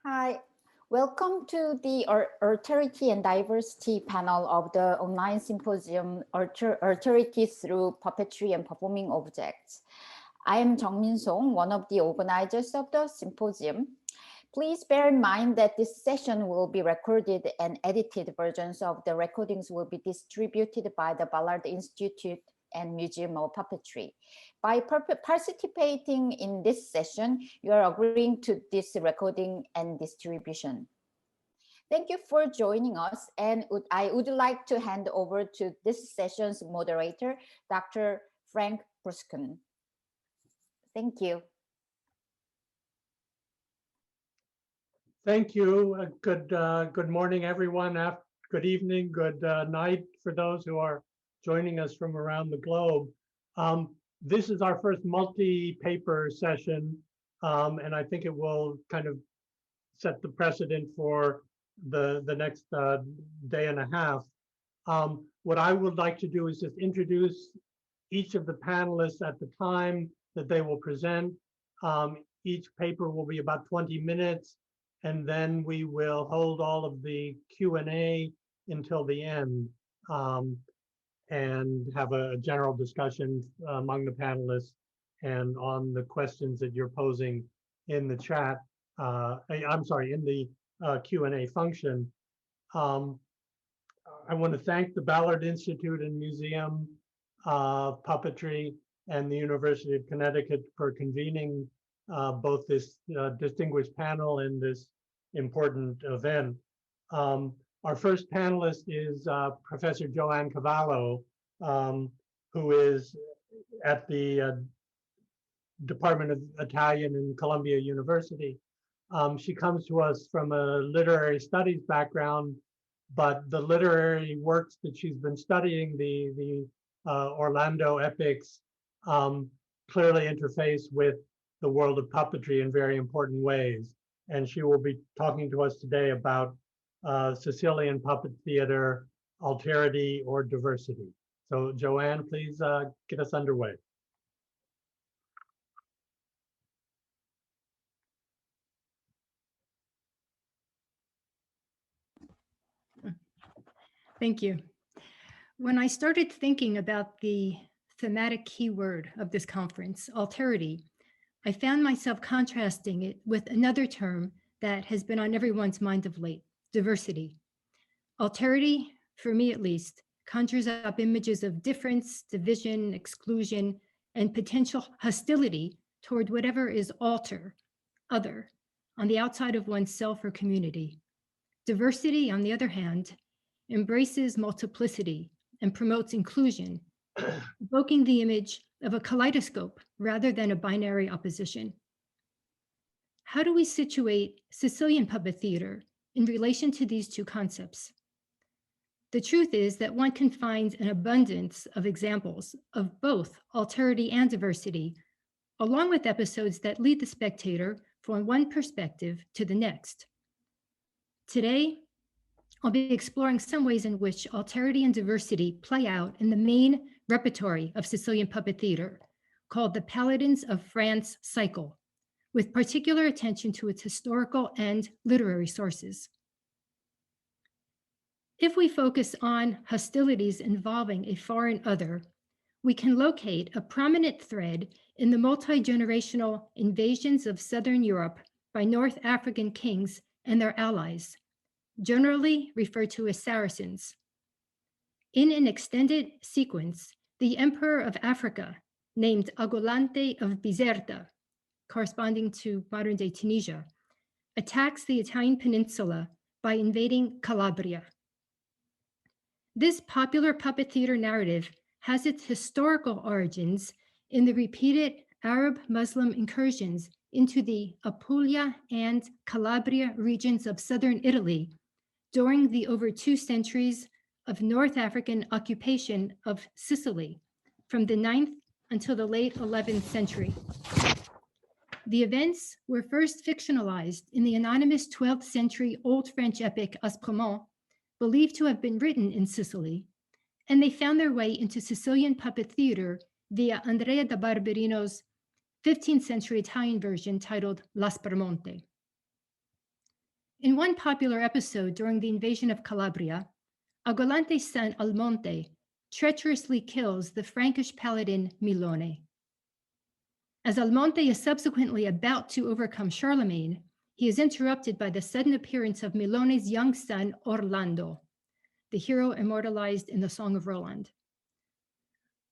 Hi, welcome to the Alterity and Diversity panel of the online symposium Alterity through Puppetry and Performing Objects. I am Jung-min Song, one of the organizers of the symposium. Please bear in mind that this session will be recorded and edited versions of the recordings will be distributed by the Ballard Institute and Museum of Puppetry. By participating in this session, you are agreeing to this recording and distribution. Thank you for joining us, and I would like to hand over to this session's moderator, Dr. Frank Proschan. Thank you. Thank you. Good morning, everyone. Good evening, good night for those who are joining us from around the globe. This is our first multi-paper session, and I think it will kind of set the precedent for the next day and a half. What I would like to do is just introduce each of the panelists at the time that they will present. Each paper will be about 20 minutes. And then we will hold all of the Q&A until the end and have a general discussion among the panelists and on the questions that you're posing in the chat. I'm sorry, in the Q&A function. I want to thank the Ballard Institute and Museum of Puppetry and the University of Connecticut for convening both this distinguished panel and this important event. Our first panelist is Professor Joanne Cavallo, who is at the Department of Italian in Columbia University. She comes to us from a literary studies background, but the literary works that she's been studying, the Orlando epics, clearly interface with the world of puppetry in very important ways. And she will be talking to us today about Sicilian puppet theater, alterity, or diversity. So Joanne, please get us underway. Thank you. When I started thinking about the thematic keyword of this conference, alterity, I found myself contrasting it with another term that has been on everyone's mind of late, diversity. Alterity, for me at least, conjures up images of difference, division, exclusion, and potential hostility toward whatever is other, on the outside of oneself or community. Diversity, on the other hand, embraces multiplicity and promotes inclusion, evoking the image of a kaleidoscope rather than a binary opposition. How do we situate Sicilian puppet theater in relation to these two concepts? The truth is that one can find an abundance of examples of both alterity and diversity, along with episodes that lead the spectator from one perspective to the next. Today, I'll be exploring some ways in which alterity and diversity play out in the main repertory of Sicilian puppet theater, called the Paladins of France cycle, with particular attention to its historical and literary sources. If we focus on hostilities involving a foreign other, we can locate a prominent thread in the multi-generational invasions of Southern Europe by North African kings and their allies, generally referred to as Saracens. In an extended sequence, the Emperor of Africa, named Agolante of Bizerta, corresponding to modern-day Tunisia, attacks the Italian peninsula by invading Calabria. This popular puppet theater narrative has its historical origins in the repeated Arab-Muslim incursions into the Apulia and Calabria regions of southern Italy during the over 2 centuries of North African occupation of Sicily from the 9th until the late 11th century. The events were first fictionalized in the anonymous 12th century Old French epic Aspremont, believed to have been written in Sicily, and they found their way into Sicilian puppet theater via Andrea da Barberino's 15th century Italian version titled L'Aspromonte. In one popular episode during the invasion of Calabria, Agolante's son Almonte treacherously kills the Frankish paladin Milone. As Almonte is subsequently about to overcome Charlemagne, he is interrupted by the sudden appearance of Milone's young son Orlando, the hero immortalized in the Song of Roland.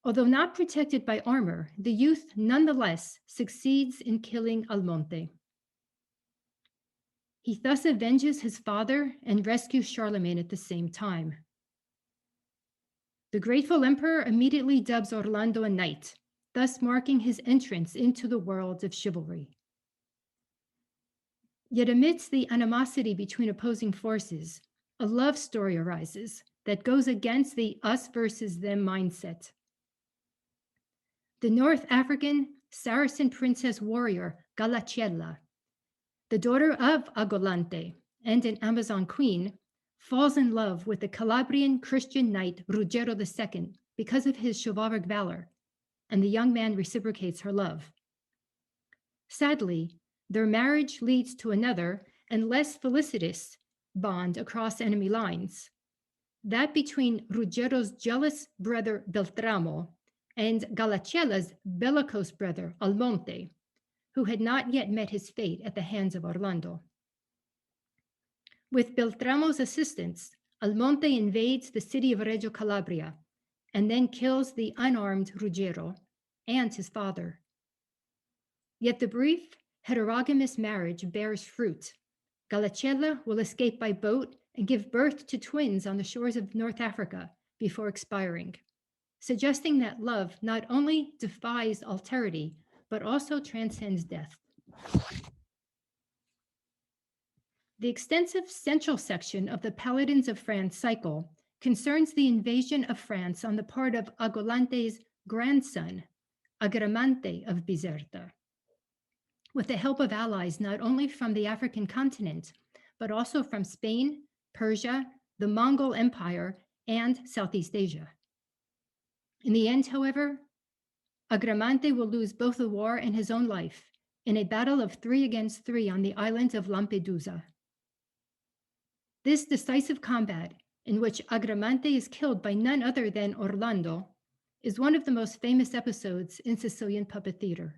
Although not protected by armor, the youth nonetheless succeeds in killing Almonte. He thus avenges his father and rescues Charlemagne at the same time. The grateful emperor immediately dubs Orlando a knight, thus marking his entrance into the world of chivalry. Yet amidst the animosity between opposing forces, a love story arises that goes against the us versus them mindset. The North African Saracen princess warrior Galacella, the daughter of Agolante and an Amazon queen, falls in love with the Calabrian Christian knight Ruggero II because of his chivalric valor, and the young man reciprocates her love. Sadly, their marriage leads to another and less felicitous bond across enemy lines, that between Ruggero's jealous brother Beltramo and Galacella's bellicose brother Almonte, who had not yet met his fate at the hands of Orlando. With Beltramo's assistance, Almonte invades the city of Reggio Calabria and then kills the unarmed Ruggero and his father. Yet the brief heterogamous marriage bears fruit. Galacella will escape by boat and give birth to twins on the shores of North Africa before expiring, suggesting that love not only defies alterity, but also transcends death. The extensive central section of the Paladins of France cycle concerns the invasion of France on the part of Agolante's grandson, Agramante of Bizerta, with the help of allies not only from the African continent, but also from Spain, Persia, the Mongol Empire, and Southeast Asia. In the end, however, Agramante will lose both the war and his own life in a battle of 3 against 3 on the island of Lampedusa. This decisive combat, in which Agramante is killed by none other than Orlando, is one of the most famous episodes in Sicilian puppet theater.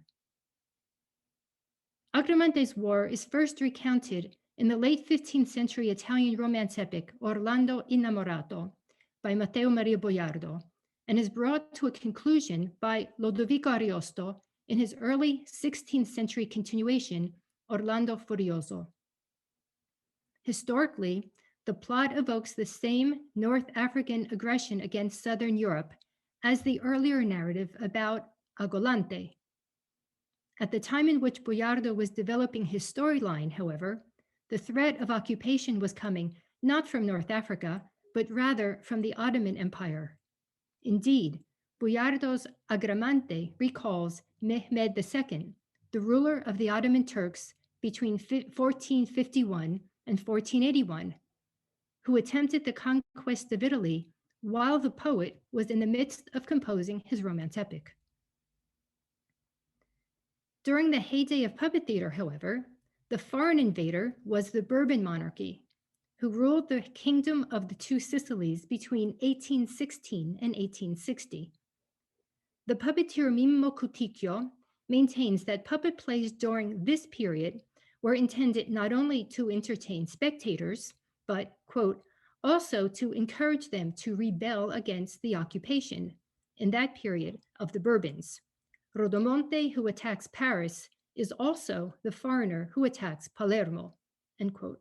Agramante's war is first recounted in the late 15th century Italian romance epic Orlando Innamorato by Matteo Maria Boiardo, and is brought to a conclusion by Lodovico Ariosto in his early 16th century continuation, Orlando Furioso. Historically, the plot evokes the same North African aggression against Southern Europe as the earlier narrative about Agolante. At the time in which Boiardo was developing his storyline, however, the threat of occupation was coming not from North Africa, but rather from the Ottoman Empire. Indeed, Boiardo's Agramante recalls Mehmed II, the ruler of the Ottoman Turks between 1451 and 1481, who attempted the conquest of Italy while the poet was in the midst of composing his romance epic. During the heyday of puppet theater, however, the foreign invader was the Bourbon monarchy, who ruled the Kingdom of the Two Sicilies between 1816 and 1860. The puppeteer Mimmo Cuticchio maintains that puppet plays during this period were intended not only to entertain spectators, but, quote, also to encourage them to rebel against the occupation in that period of the Bourbons. Rodomonte, who attacks Paris, is also the foreigner who attacks Palermo, end quote.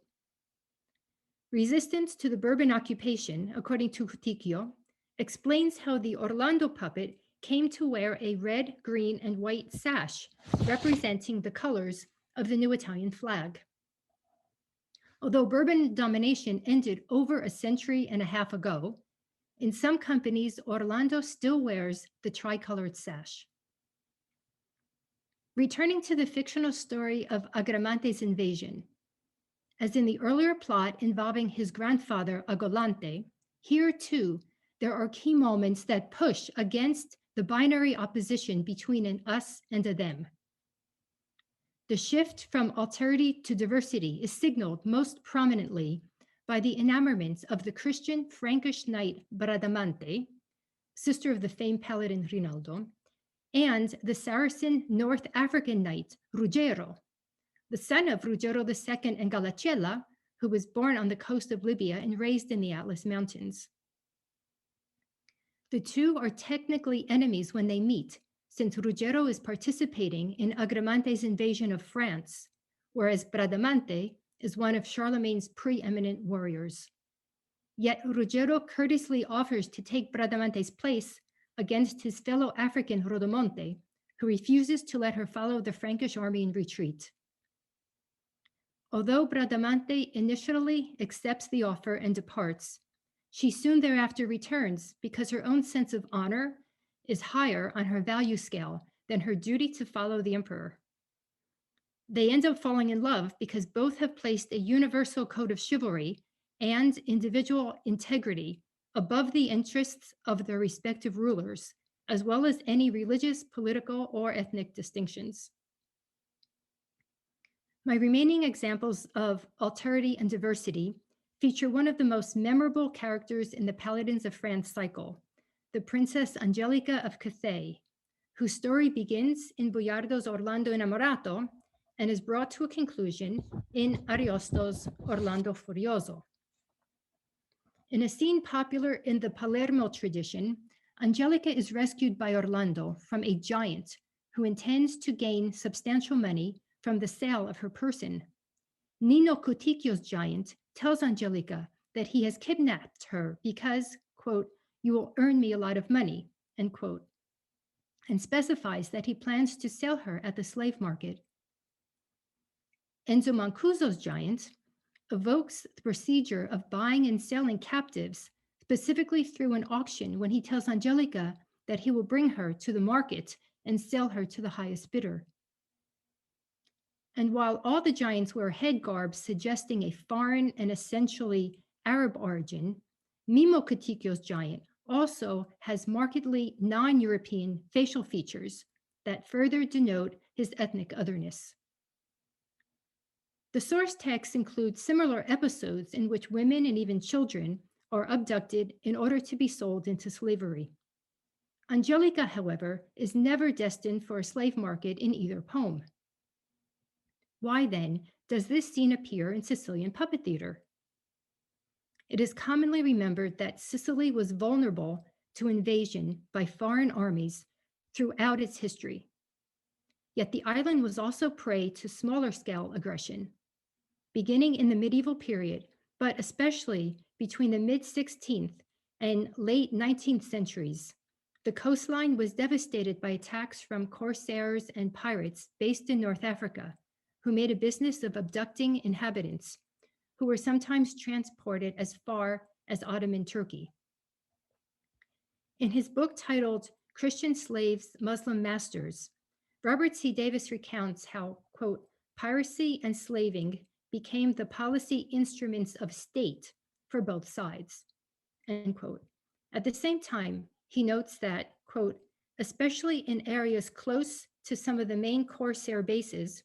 Resistance to the Bourbon occupation, according to Cuticchio, explains how the Orlando puppet came to wear a red, green, and white sash representing the colors of the new Italian flag. Although Bourbon domination ended over a century and a half ago, in some companies, Orlando still wears the tricolored sash. Returning to the fictional story of Agramante's invasion, as in the earlier plot involving his grandfather Agolante, here too, there are key moments that push against the binary opposition between an us and a them. The shift from alterity to diversity is signaled most prominently by the enamorment of the Christian Frankish knight Bradamante, sister of the famed paladin Rinaldo, and the Saracen North African knight Ruggiero, the son of Ruggiero II and Galacella, who was born on the coast of Libya and raised in the Atlas Mountains. The two are technically enemies when they meet, since Ruggiero is participating in Agramante's invasion of France, whereas Bradamante is one of Charlemagne's preeminent warriors. Yet Ruggiero courteously offers to take Bradamante's place against his fellow African Rodomonte, who refuses to let her follow the Frankish army in retreat. Although Bradamante initially accepts the offer and departs, she soon thereafter returns because her own sense of honor is higher on her value scale than her duty to follow the emperor. They end up falling in love because both have placed a universal code of chivalry and individual integrity above the interests of their respective rulers, as well as any religious, political, or ethnic distinctions. My remaining examples of alterity and diversity feature one of the most memorable characters in the Paladins of France cycle, the Princess Angelica of Cathay, whose story begins in Boiardo's Orlando Innamorato and is brought to a conclusion in Ariosto's Orlando Furioso. In a scene popular in the Palermo tradition, Angelica is rescued by Orlando from a giant who intends to gain substantial money from the sale of her person. Nino Coticchio's giant tells Angelica that he has kidnapped her because, quote, "you will earn me a lot of money," end quote, and specifies that he plans to sell her at the slave market. Enzo Mancuso's giant evokes the procedure of buying and selling captives, specifically through an auction, when he tells Angelica that he will bring her to the market and sell her to the highest bidder. And while all the giants wear head garbs suggesting a foreign and essentially Arab origin, Mimo Coticchio's giant also has markedly non-European facial features that further denote his ethnic otherness. The source text includes similar episodes in which women and even children are abducted in order to be sold into slavery. Angelica, however, is never destined for a slave market in either poem. Why then does this scene appear in Sicilian puppet theater? It is commonly remembered that Sicily was vulnerable to invasion by foreign armies throughout its history. Yet the island was also prey to smaller scale aggression. Beginning in the medieval period, but especially between the mid-16th and late 19th centuries, the coastline was devastated by attacks from corsairs and pirates based in North Africa, who made a business of abducting inhabitants, who were sometimes transported as far as Ottoman Turkey. In his book titled Christian Slaves, Muslim Masters, Robert C. Davis recounts how, quote, piracy and slaving became the policy instruments of state for both sides, end quote. At the same time, he notes that, quote, especially in areas close to some of the main corsair bases,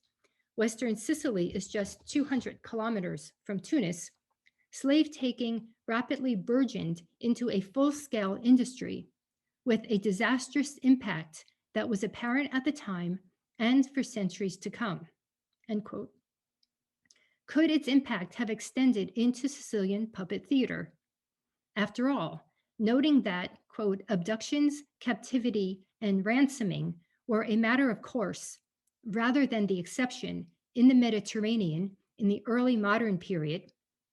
Western Sicily is just 200 kilometers from Tunis, slave taking rapidly burgeoned into a full-scale industry with a disastrous impact that was apparent at the time and for centuries to come, end quote. Could its impact have extended into Sicilian puppet theater? After all, noting that, quote, abductions, captivity, and ransoming were a matter of course, rather than the exception in the Mediterranean in the early modern period,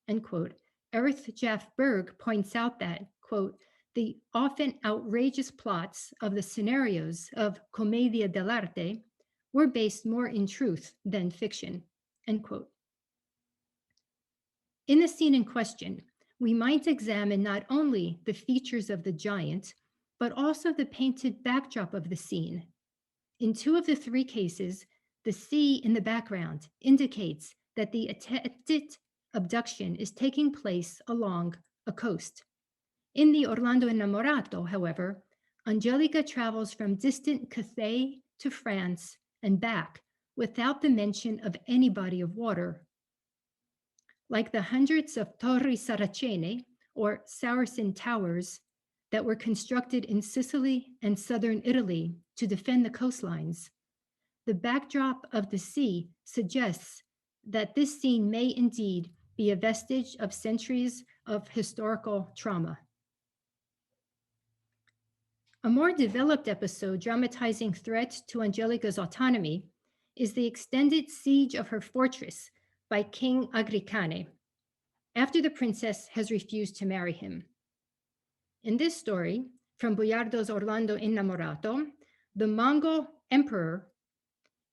end quote, Erich Jaff Berg points out that, quote, the often outrageous plots of the scenarios of Commedia dell'arte were based more in truth than fiction, end quote. In the scene in question, we might examine not only the features of the giant, but also the painted backdrop of the scene. In two of the three cases, the sea in the background indicates that the attempted abduction is taking place along a coast. In the Orlando Innamorato, however, Angelica travels from distant Cathay to France and back without the mention of any body of water. Like the hundreds of Torri Saracene, or Saracen towers, that were constructed in Sicily and southern Italy to defend the coastlines, the backdrop of the sea suggests that this scene may indeed be a vestige of centuries of historical trauma. A more developed episode dramatizing threat to Angelica's autonomy is the extended siege of her fortress by King Agricane, after the princess has refused to marry him. In this story, from Boiardo's Orlando Innamorato, the Mongol emperor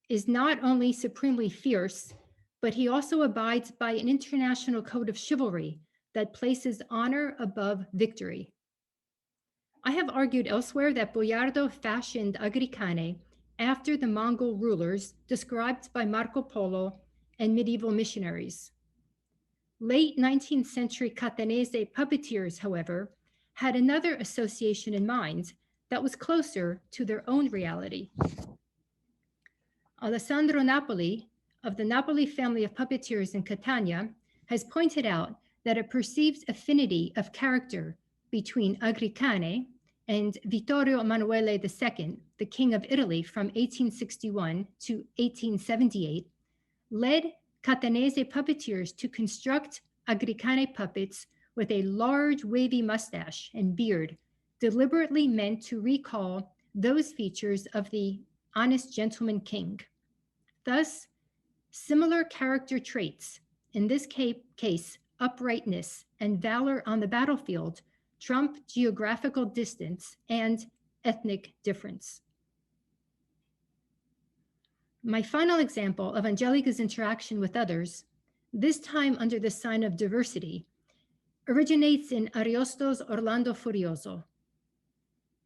is not only supremely fierce, but he also abides by an international code of chivalry that places honor above victory. I have argued elsewhere that Boiardo fashioned Agricane after the Mongol rulers described by Marco Polo and medieval missionaries. Late 19th century Catanese puppeteers, however, had another association in mind that was closer to their own reality. Alessandro Napoli, of the Napoli family of puppeteers in Catania, has pointed out that a perceived affinity of character between Agricane and Vittorio Emanuele II, the King of Italy from 1861 to 1878, led Catanese puppeteers to construct Agricane puppets with a large wavy mustache and beard, deliberately meant to recall those features of the honest gentleman king. Thus, similar character traits, in this case, uprightness and valor on the battlefield, trump geographical distance and ethnic difference. My final example of Angelica's interaction with others, this time under the sign of diversity, originates in Ariosto's Orlando Furioso.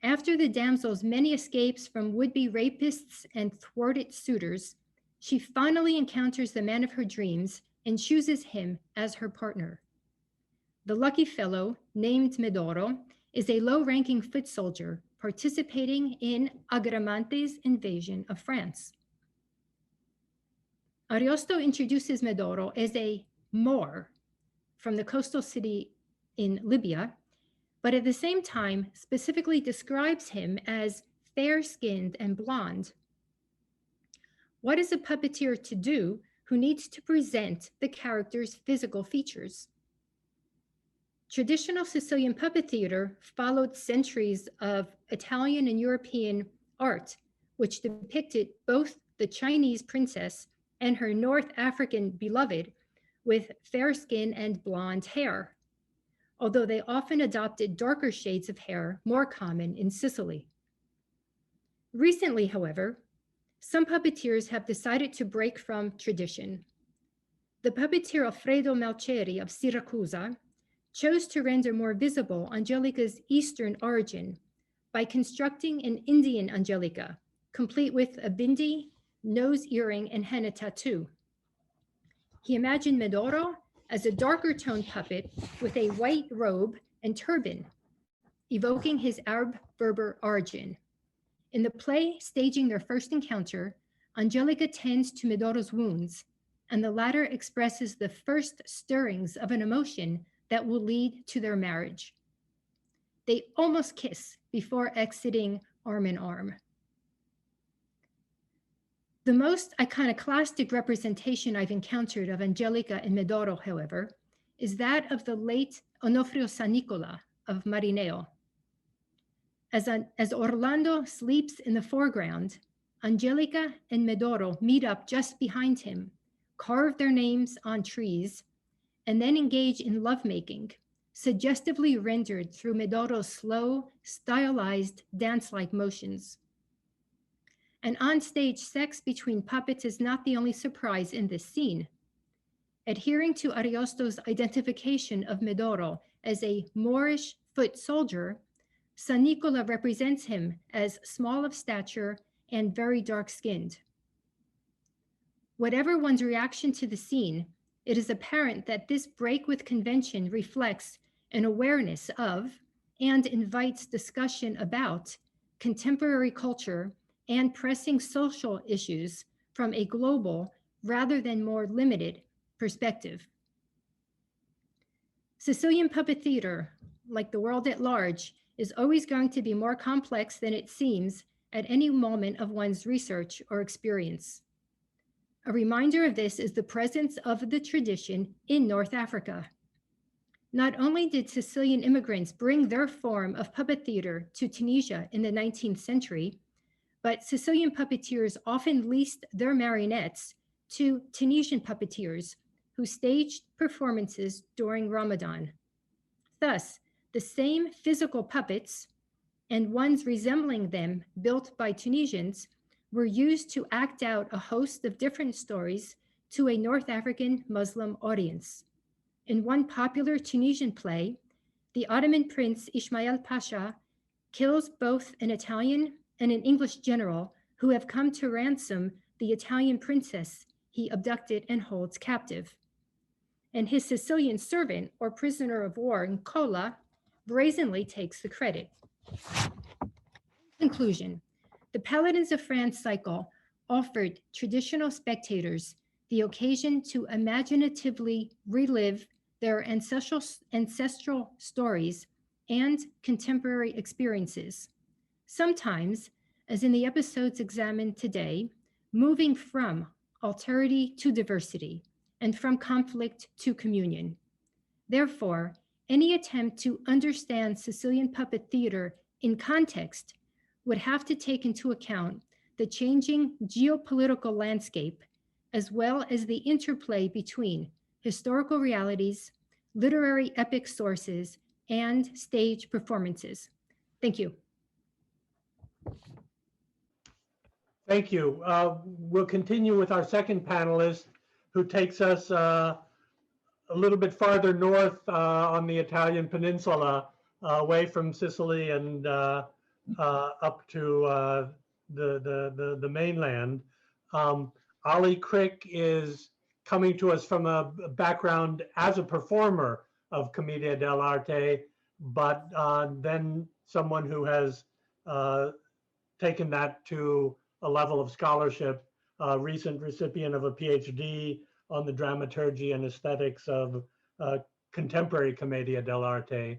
After the damsel's many escapes from would-be rapists and thwarted suitors, she finally encounters the man of her dreams and chooses him as her partner. The lucky fellow, named Medoro, is a low-ranking foot soldier participating in Agramante's invasion of France. Ariosto introduces Medoro as a Moor from the coastal city in Libya, but at the same time specifically describes him as fair-skinned and blonde. What is a puppeteer to do who needs to present the character's physical features? Traditional Sicilian puppet theater followed centuries of Italian and European art, which depicted both the Chinese princess and her North African beloved with fair skin and blonde hair, although they often adopted darker shades of hair, more common in Sicily. Recently, however, some puppeteers have decided to break from tradition. The puppeteer Alfredo Malceri of Siracusa chose to render more visible Angelica's Eastern origin by constructing an Indian Angelica, complete with a bindi, nose earring, and henna tattoo. He imagined Medoro as a darker toned puppet with a white robe and turban, evoking his Arab Berber origin. In the play staging their first encounter, Angelica tends to Medoro's wounds, and the latter expresses the first stirrings of an emotion that will lead to their marriage. They almost kiss before exiting arm in arm. The most iconoclastic representation I've encountered of Angelica and Medoro, however, is that of the late Onofrio Sannicola of Marineo. As Orlando sleeps in the foreground, Angelica and Medoro meet up just behind him, carve their names on trees, and then engage in lovemaking, suggestively rendered through Medoro's slow, stylized, dance-like motions. And on-stage sex between puppets is not the only surprise in this scene. Adhering to Ariosto's identification of Medoro as a Moorish foot soldier, Sannicola represents him as small of stature and very dark-skinned. Whatever one's reaction to the scene, it is apparent that this break with convention reflects an awareness of and invites discussion about contemporary culture and pressing social issues from a global rather than more limited perspective. Sicilian puppet theater, like the world at large, is always going to be more complex than it seems at any moment of one's research or experience. A reminder of this is the presence of the tradition in North Africa. Not only did Sicilian immigrants bring their form of puppet theater to Tunisia in the 19th century, but Sicilian puppeteers often leased their marionettes to Tunisian puppeteers who staged performances during Ramadan. Thus, the same physical puppets and ones resembling them built by Tunisians were used to act out a host of different stories to a North African Muslim audience. In one popular Tunisian play, the Ottoman prince Ismail Pasha kills both an Italian and an English general who have come to ransom the Italian princess he abducted and holds captive. And his Sicilian servant or prisoner of war, Nicola, brazenly takes the credit. Conclusion, the Paladins of France cycle offered traditional spectators the occasion to imaginatively relive their ancestral stories and contemporary experiences. Sometimes, as in the episodes examined today, moving from alterity to diversity and from conflict to communion. Therefore, any attempt to understand Sicilian puppet theater in context would have to take into account the changing geopolitical landscape, as well as the interplay between historical realities, literary epic sources, and stage performances. Thank you. Thank you. We'll continue with our second panelist, who takes us a little bit farther north on the Italian peninsula, away from Sicily and up to the mainland. Olly Crick is coming to us from a background as a performer of Commedia dell'arte, but then someone who has taken that to a level of scholarship, recent recipient of a PhD on the dramaturgy and aesthetics of contemporary Commedia dell'arte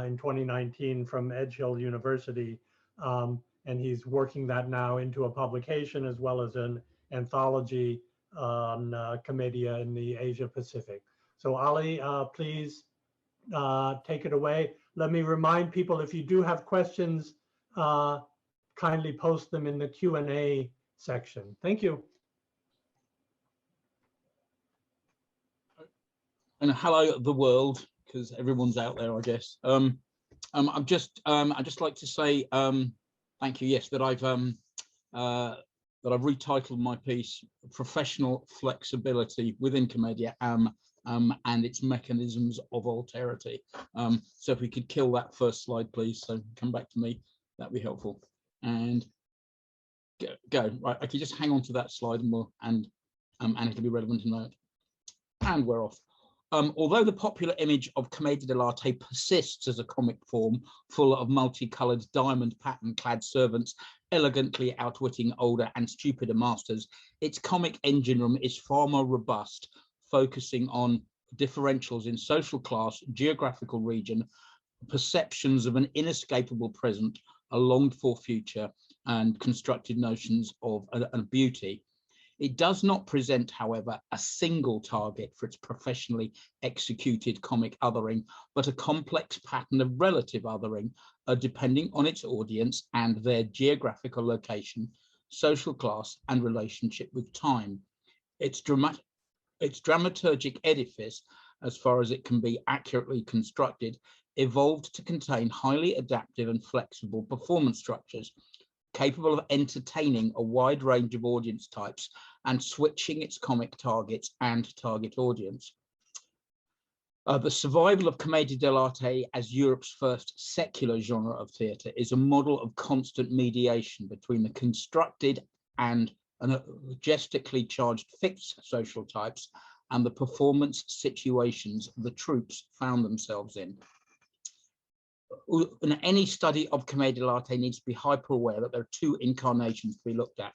in 2019 from Edge Hill University. And he's working that now into a publication as well as an anthology on Commedia in the Asia Pacific. So Olly, please take it away. Let me remind people, if you do have questions, kindly post them in the Q&A section. Thank you. And hello the world, because everyone's out there, I guess. I'd just like to say thank you. Yes, that I've retitled my piece "Professional Flexibility Within Commedia and Its Mechanisms of Alterity." So if we could kill that first slide, please. So come back to me, that'd be helpful. And go right. I could just hang on to that slide, and it'll be relevant to note. And we're off. Although the popular image of Commedia dell'arte persists as a comic form full of multicolored diamond pattern-clad servants elegantly outwitting older and stupider masters, its comic engine room is far more robust, focusing on differentials in social class, geographical region, perceptions of an inescapable present, a longed-for future, and constructed notions of beauty. It does not present, however, a single target for its professionally executed comic othering, but a complex pattern of relative othering, depending on its audience and their geographical location, social class, and relationship with time. Its dramaturgic edifice, as far as it can be accurately constructed, evolved to contain highly adaptive and flexible performance structures, capable of entertaining a wide range of audience types and switching its comic targets and target audience. The survival of Commedia dell'arte as Europe's first secular genre of theatre is a model of constant mediation between the constructed and majestically charged fixed social types and the performance situations the troupes found themselves in. Any study of Commedia dell'arte needs to be hyper aware that there are two incarnations to be looked at: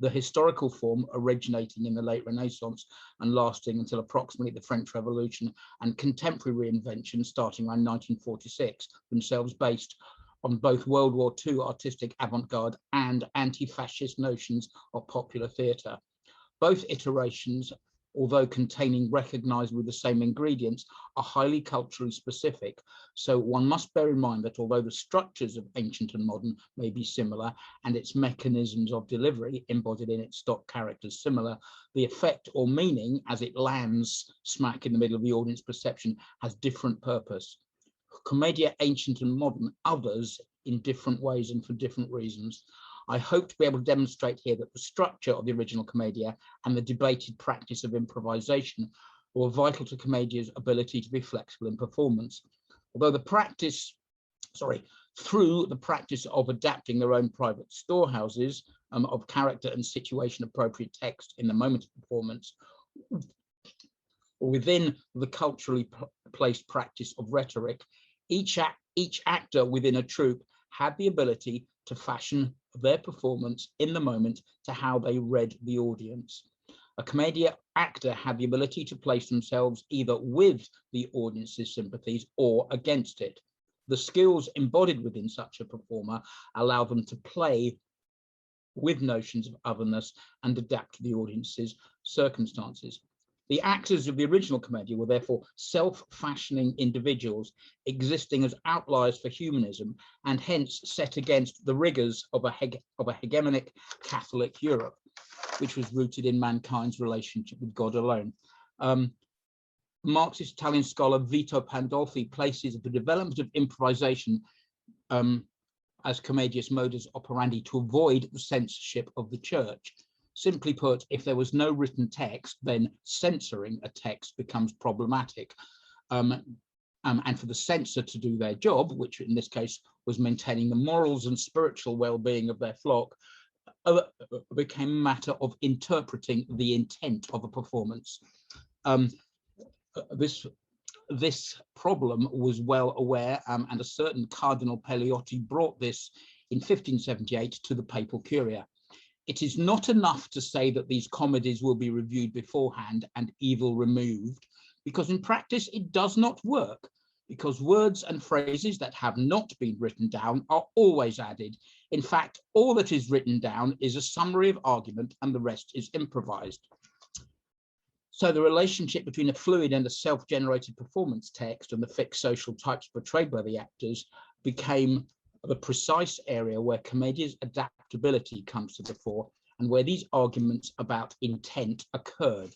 The historical form, originating in the late Renaissance and lasting until approximately the French Revolution, and contemporary reinvention starting around 1946, themselves based on both World War II artistic avant-garde and anti-fascist notions of popular theatre. Both iterations, although containing recognizably the same ingredients, are highly culturally specific. So one must bear in mind that although the structures of ancient and modern may be similar and its mechanisms of delivery embodied in its stock characters similar, the effect or meaning as it lands smack in the middle of the audience perception has different purpose. Commedia ancient and modern others in different ways and for different reasons. I hope to be able to demonstrate here that the structure of the original Commedia and the debated practice of improvisation were vital to Commedia's ability to be flexible in performance. Although through the practice of adapting their own private storehouses of character and situation appropriate text in the moment of performance, or within the culturally placed practice of rhetoric, each actor within a troupe had the ability to fashion their performance in the moment to how they read the audience. A Commedia actor had the ability to place themselves either with the audience's sympathies or against it. The skills embodied within such a performer allow them to play with notions of otherness and adapt to the audience's circumstances. The actors of the original Commedia were therefore self-fashioning individuals existing as outliers for humanism and hence set against the rigors of a hegemonic Catholic Europe, which was rooted in mankind's relationship with God alone. Marxist Italian scholar Vito Pandolfi places the development of improvisation as Commedia's modus operandi to avoid the censorship of the church. Simply put, if there was no written text, then censoring a text becomes problematic. And for the censor to do their job, which in this case was maintaining the morals and spiritual well-being of their flock, became a matter of interpreting the intent of a performance. This problem was well aware, and a certain Cardinal Peliotti brought this in 1578 to the papal curia. It is not enough to say that these comedies will be reviewed beforehand and evil removed, because in practice it does not work, because words and phrases that have not been written down are always added. In fact, all that is written down is a summary of argument and the rest is improvised. So the relationship between a fluid and a self-generated performance text and the fixed social types portrayed by the actors became the precise area where Commedia's adaptability comes to the fore and where these arguments about intent occurred.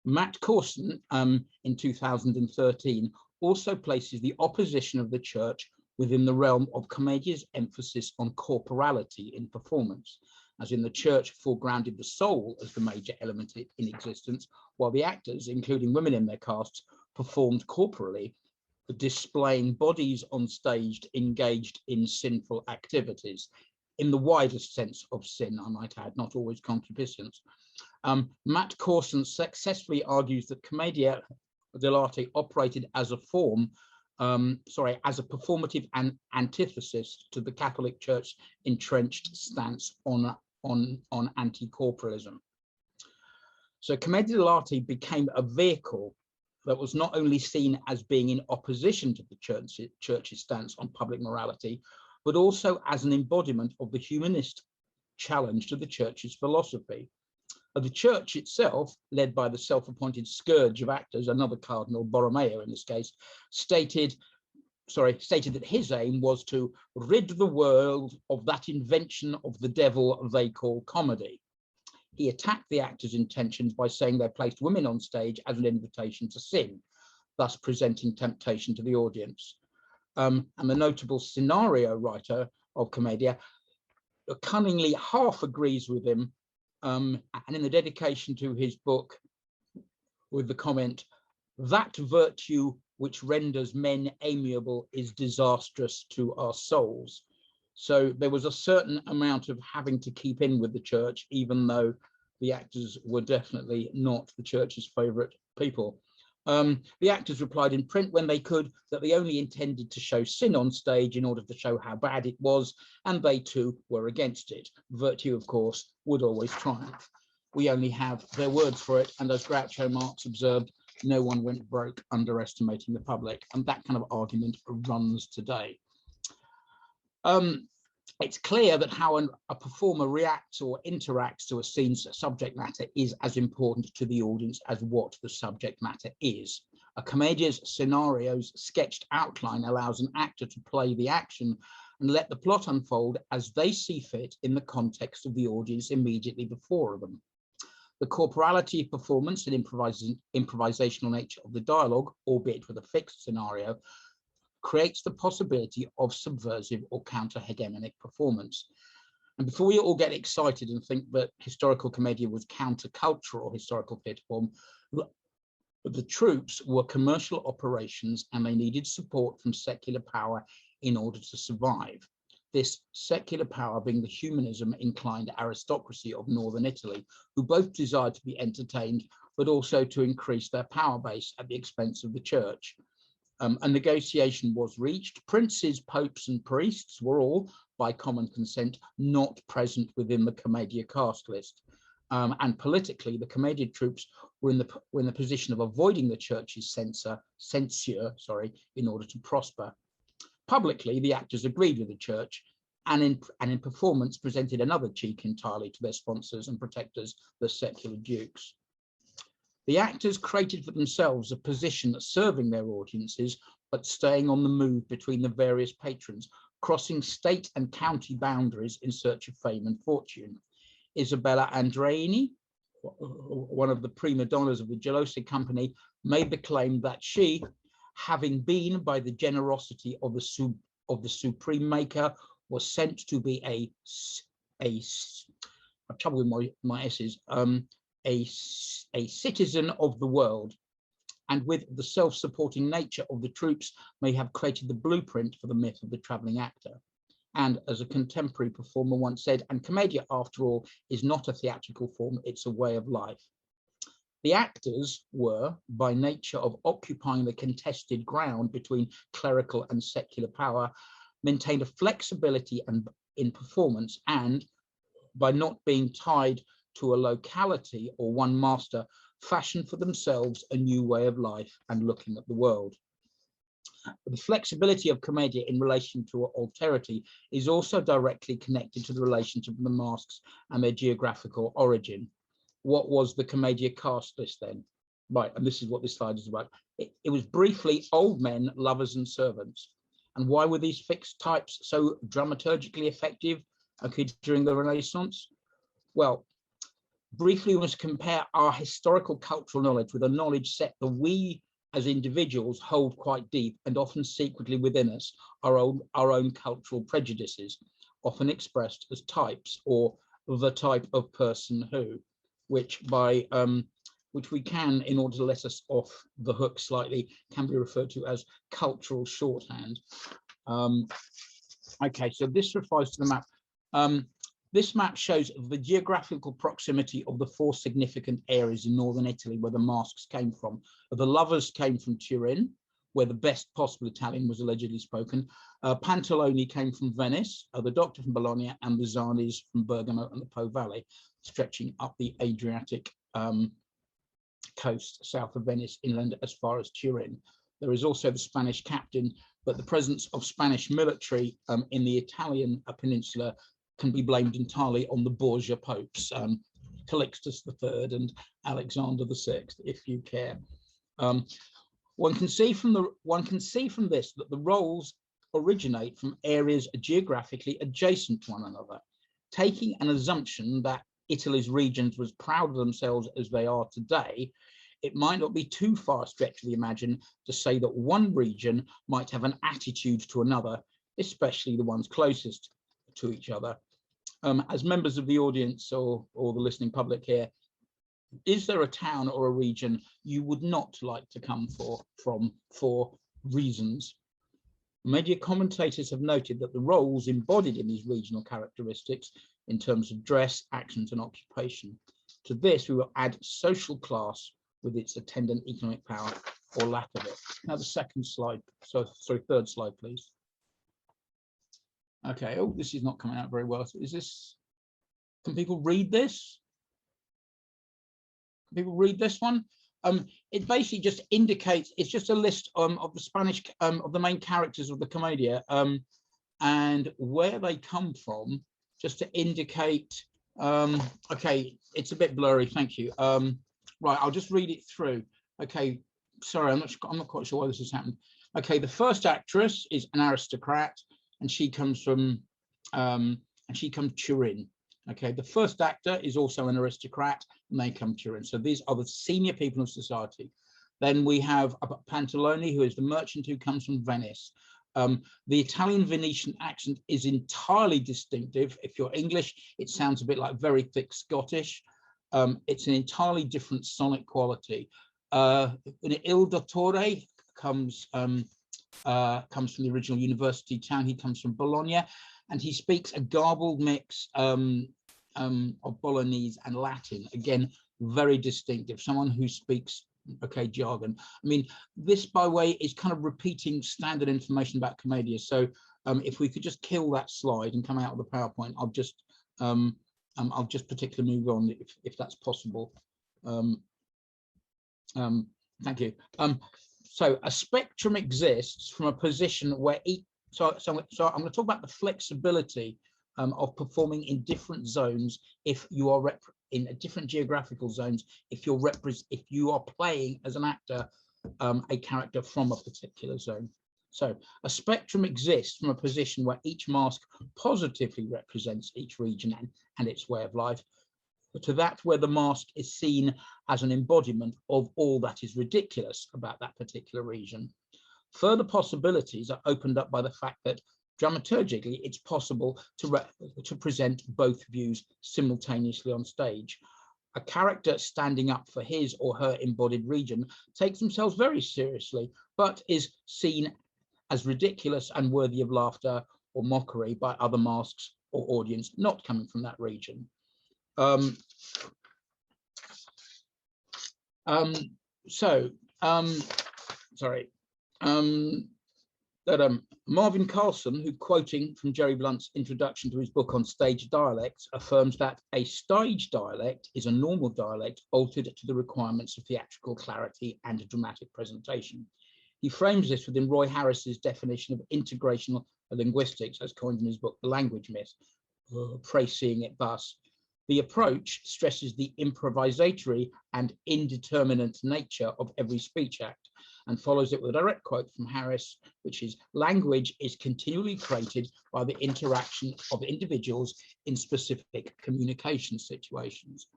Matt Corson in 2013 also places the opposition of the church within the realm of Commedia's emphasis on corporality in performance, as in the church foregrounded the soul as the major element in existence, while the actors, including women in their casts, performed corporally, displaying bodies on stage engaged in sinful activities, in the widest sense of sin, I might add, not always concupiscence. Matt Corson successfully argues that Commedia dell'arte operated as a form, as a performative antithesis to the Catholic Church's entrenched stance on anti-corporalism. So Commedia dell'arte became a vehicle that was not only seen as being in opposition to the church's stance on public morality, but also as an embodiment of the humanist challenge to the church's philosophy. The church itself, led by the self-appointed scourge of actors, another Cardinal Borromeo in this case, stated that his aim was to rid the world of that invention of the devil they call comedy. He attacked the actors' intentions by saying they placed women on stage as an invitation to sin, thus presenting temptation to the audience. And the notable scenario writer of Commedia cunningly half agrees with him, and in the dedication to his book with the comment, "That virtue which renders men amiable is disastrous to our souls." So there was a certain amount of having to keep in with the church, even though the actors were definitely not the church's favorite people. The actors replied in print when they could that they only intended to show sin on stage in order to show how bad it was, and they too were against it. Virtue, of course, would always triumph. We only have their words for it, and as Groucho Marx observed, no one went broke underestimating the public, and that kind of argument runs today. It's clear that how a performer reacts or interacts to a scene's subject matter is as important to the audience as what the subject matter is. A Commedia's scenario's sketched outline allows an actor to play the action and let the plot unfold as they see fit in the context of the audience immediately before them. The corporality of performance and improvisational nature of the dialogue, albeit with a fixed scenario, creates the possibility of subversive or counter-hegemonic performance. And before we all get excited and think that historical commedia was counter-cultural historical theatre form, the troops were commercial operations and they needed support from secular power in order to survive. This secular power being the humanism-inclined aristocracy of northern Italy, who both desired to be entertained, but also to increase their power base at the expense of the church. A negotiation was reached. Princes, popes, and priests were all, by common consent, not present within the Commedia cast list. And politically, the Commedia troops were in the position of avoiding the church's censure, in order to prosper. Publicly, the actors agreed with the church, and in performance presented another cheek entirely to their sponsors and protectors, the secular dukes. The actors created for themselves a position serving their audiences, but staying on the move between the various patrons, crossing state and county boundaries in search of fame and fortune. Isabella Andreini, one of the prima donnas of the Gelosi company, made the claim that she, having been by the generosity of the supreme maker, was sent to be I'm trouble with my S's, a citizen of the world, and with the self-supporting nature of the troops may have created the blueprint for the myth of the travelling actor. And as a contemporary performer once said, and Commedia, after all, is not a theatrical form, it's a way of life. The actors were, by nature of occupying the contested ground between clerical and secular power, maintained a flexibility in performance, and by not being tied to a locality or one master, fashioned for themselves a new way of life and looking at the world. The flexibility of Commedia in relation to Alterity is also directly connected to the relationship of the masks and their geographical origin. What was the Commedia cast list then? Right, and this is what this slide is about. It was briefly old men, lovers and servants. And why were these fixed types so dramaturgically effective during the Renaissance? Well, briefly, we must compare our historical cultural knowledge with a knowledge set that we as individuals hold quite deep and often secretly within us, our own cultural prejudices, often expressed as types or the type of person who, which we can, in order to let us off the hook slightly, can be referred to as cultural shorthand. Okay, so this refers to the map. This map shows the geographical proximity of the 4 significant areas in northern Italy where the masks came from. The lovers came from Turin, where the best possible Italian was allegedly spoken. Pantalone came from Venice, the doctor from Bologna, and the Zanis from Bergamo and the Po Valley, stretching up the Adriatic coast south of Venice inland as far as Turin. There is also the Spanish captain, but the presence of Spanish military in the Italian peninsula can be blamed entirely on the Borgia popes, Calixtus III and Alexander VI, if you care. One can see from this that the roles originate from areas geographically adjacent to one another, taking an assumption that Italy's regions was proud of themselves as they are today. It might not be too far a stretch of the imagination to say that one region might have an attitude to another, especially the ones closest to each other. As members of the audience or the listening public here, is there a town or a region you would not like to come from for reasons? Media commentators have noted that the roles embodied in these regional characteristics in terms of dress, actions and occupation. To this, we will add social class, with its attendant economic power or lack of it. Now the second slide, third slide, please. Okay, oh, this is not coming out very well. Is this, can people read this? Can people read this one? It basically just indicates, it's just a list of the Spanish, of the main characters of the Commedia and where they come from, just to indicate, okay, it's a bit blurry, thank you. Right, I'll just read it through. Okay, sorry, I'm not quite sure why this has happened. Okay, the first actress is an aristocrat, and she comes from Turin. Okay, the first actor is also an aristocrat, and they come Turin. So these are the senior people of society. Then we have Pantalone, who is the merchant who comes from Venice. The Italian Venetian accent is entirely distinctive. If you're English, it sounds a bit like very thick Scottish. It's an entirely different sonic quality. Il Dottore comes from the original university town. He comes from Bologna, and he speaks a garbled mix of Bolognese and Latin. Again, very distinctive. Someone who speaks jargon. I mean, this, by the way, is kind of repeating standard information about Commedia. So if we could just kill that slide and come out of the PowerPoint, I'll just particularly move on if that's possible. Thank you. So a spectrum exists from a position where each, so I'm going to talk about the flexibility of performing in different zones if you are in different geographical zones, if you are playing as an actor a character from a particular zone. So a spectrum exists from a position where each mask positively represents each region and its way of life, to that where the mask is seen as an embodiment of all that is ridiculous about that particular region. Further possibilities are opened up by the fact that dramaturgically it's possible to present both views simultaneously on stage. A character standing up for his or her embodied region takes themselves very seriously, but is seen as ridiculous and worthy of laughter or mockery by other masks or audience not coming from that region. Marvin Carlson, who, quoting from Jerry Blunt's introduction to his book on stage dialects, affirms that a stage dialect is a normal dialect altered to the requirements of theatrical clarity and dramatic presentation. He frames this within Roy Harris's definition of integrational linguistics, as coined in his book, The Language Myth. Pray seeing it thus. The approach stresses the improvisatory and indeterminate nature of every speech act and follows it with a direct quote from Harris, which is, language is continually created by the interaction of individuals in specific communication situations.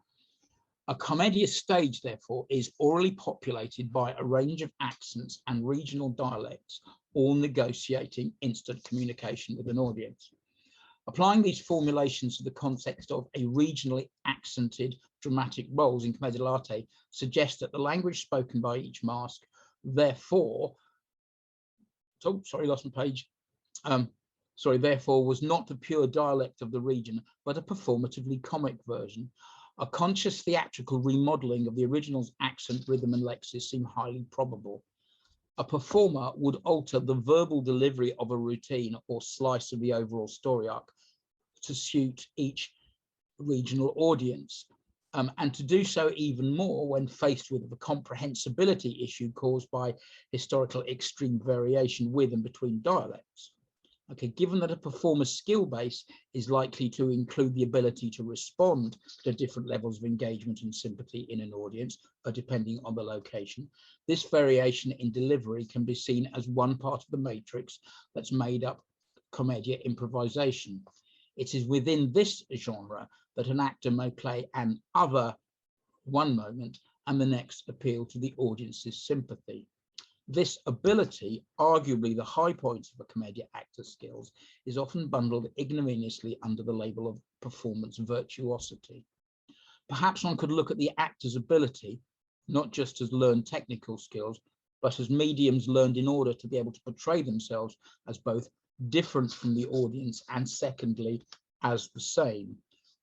A Commedia stage, therefore, is orally populated by a range of accents and regional dialects, all negotiating instant communication with an audience. Applying these formulations to the context of a regionally accented dramatic roles in Commedia dell'arte suggests that the language spoken by each mask, therefore, therefore was not the pure dialect of the region, but a performatively comic version. A conscious theatrical remodeling of the original's accent, rhythm, and lexis seem highly probable. A performer would alter the verbal delivery of a routine or slice of the overall story arc to suit each regional audience, and to do so even more when faced with the comprehensibility issue caused by historical extreme variation with and between dialects. Okay, given that a performer's skill base is likely to include the ability to respond to different levels of engagement and sympathy in an audience, depending on the location, this variation in delivery can be seen as one part of the matrix that's made up Commedia improvisation. It is within this genre that an actor may play an other one moment and the next appeal to the audience's sympathy. This ability, arguably the high point of a Commedia actor's skills, is often bundled ignominiously under the label of performance virtuosity. Perhaps one could look at the actor's ability, not just as learned technical skills, but as mediums learned in order to be able to portray themselves as both different from the audience and, secondly, as the same.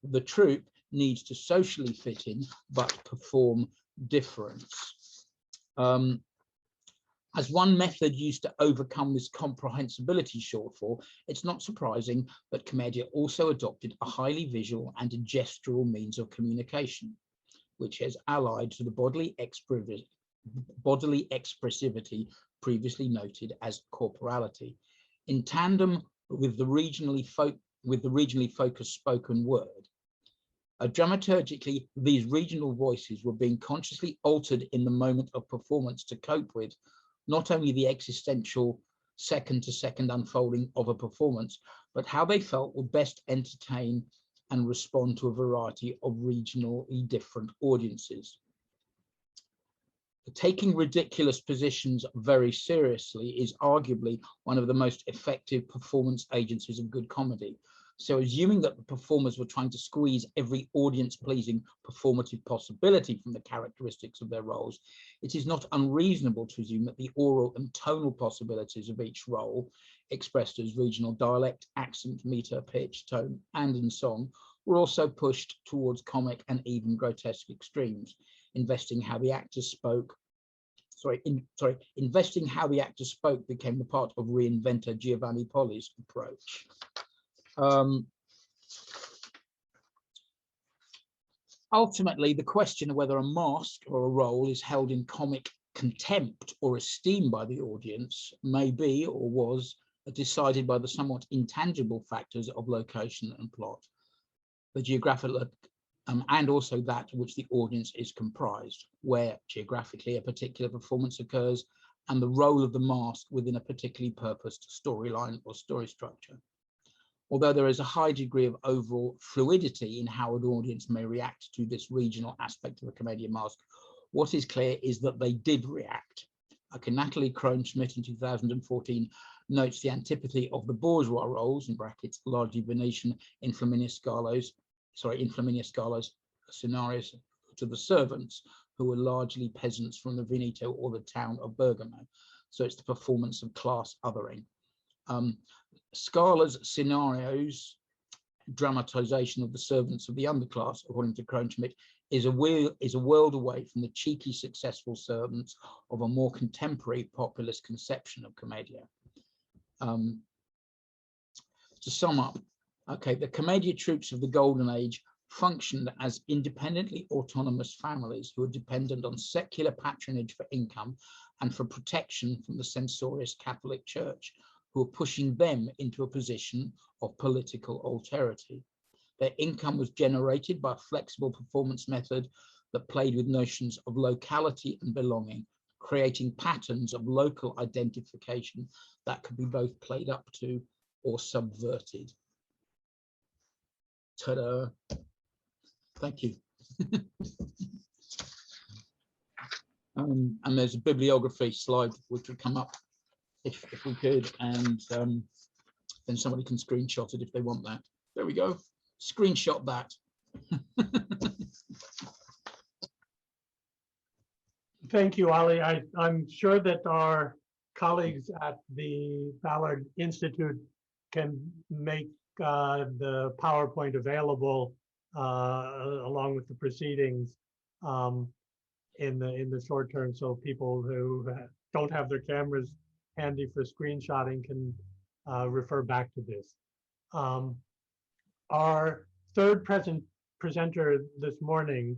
The troupe needs to socially fit in, but perform difference. As one method used to overcome this comprehensibility shortfall, it's not surprising that Commedia also adopted a highly visual and a gestural means of communication, which is allied to the bodily expressivity previously noted as corporality. In tandem with the regionally focused spoken word, dramaturgically, these regional voices were being consciously altered in the moment of performance to cope with not only the existential second-to-second unfolding of a performance, but how they felt would best entertain and respond to a variety of regionally different audiences. Taking ridiculous positions very seriously is arguably one of the most effective performance agencies of good comedy. So assuming that the performers were trying to squeeze every audience-pleasing performative possibility from the characteristics of their roles, it is not unreasonable to assume that the oral and tonal possibilities of each role, expressed as regional dialect, accent, meter, pitch, tone, and in song, were also pushed towards comic and even grotesque extremes, investing how the actors spoke became the part of reinventor Giovanni Poli's approach. Ultimately, the question of whether a mask or a role is held in comic contempt or esteem by the audience may be or was decided by the somewhat intangible factors of location and plot, the geographical and also that to which the audience is comprised, where geographically a particular performance occurs, and the role of the mask within a particularly purposed storyline or story structure. Although there is a high degree of overall fluidity in how an audience may react to this regional aspect of the Commedia mask, what is clear is that they did react. Okay, Natalie Krohn-Schmidt in 2014 notes the antipathy of the bourgeois roles, in brackets, largely Venetian in Flaminia Scala's scenarios, to the servants, who were largely peasants from the Veneto or the town of Bergamo. So it's the performance of class othering. Scala's scenarios, dramatization of the servants of the underclass, according to Krohn-Schmidt, is a world away from the cheeky, successful servants of a more contemporary populist conception of Commedia. To sum up, okay, the Commedia troops of the Golden Age functioned as independently autonomous families who were dependent on secular patronage for income and for protection from the censorious Catholic Church, who were pushing them into a position of political alterity. Their income was generated by a flexible performance method that played with notions of locality and belonging, creating patterns of local identification that could be both played up to or subverted. Ta-da. Thank you. And there's a bibliography slide which would come up if we could, and then somebody can screenshot it if they want that. There we go. Screenshot that. Thank you, Olly. I'm sure that our colleagues at the Ballard Institute can make the PowerPoint available along with the proceedings in the short term, so people who don't have their cameras handy for screenshotting can refer back to this. Our third presenter this morning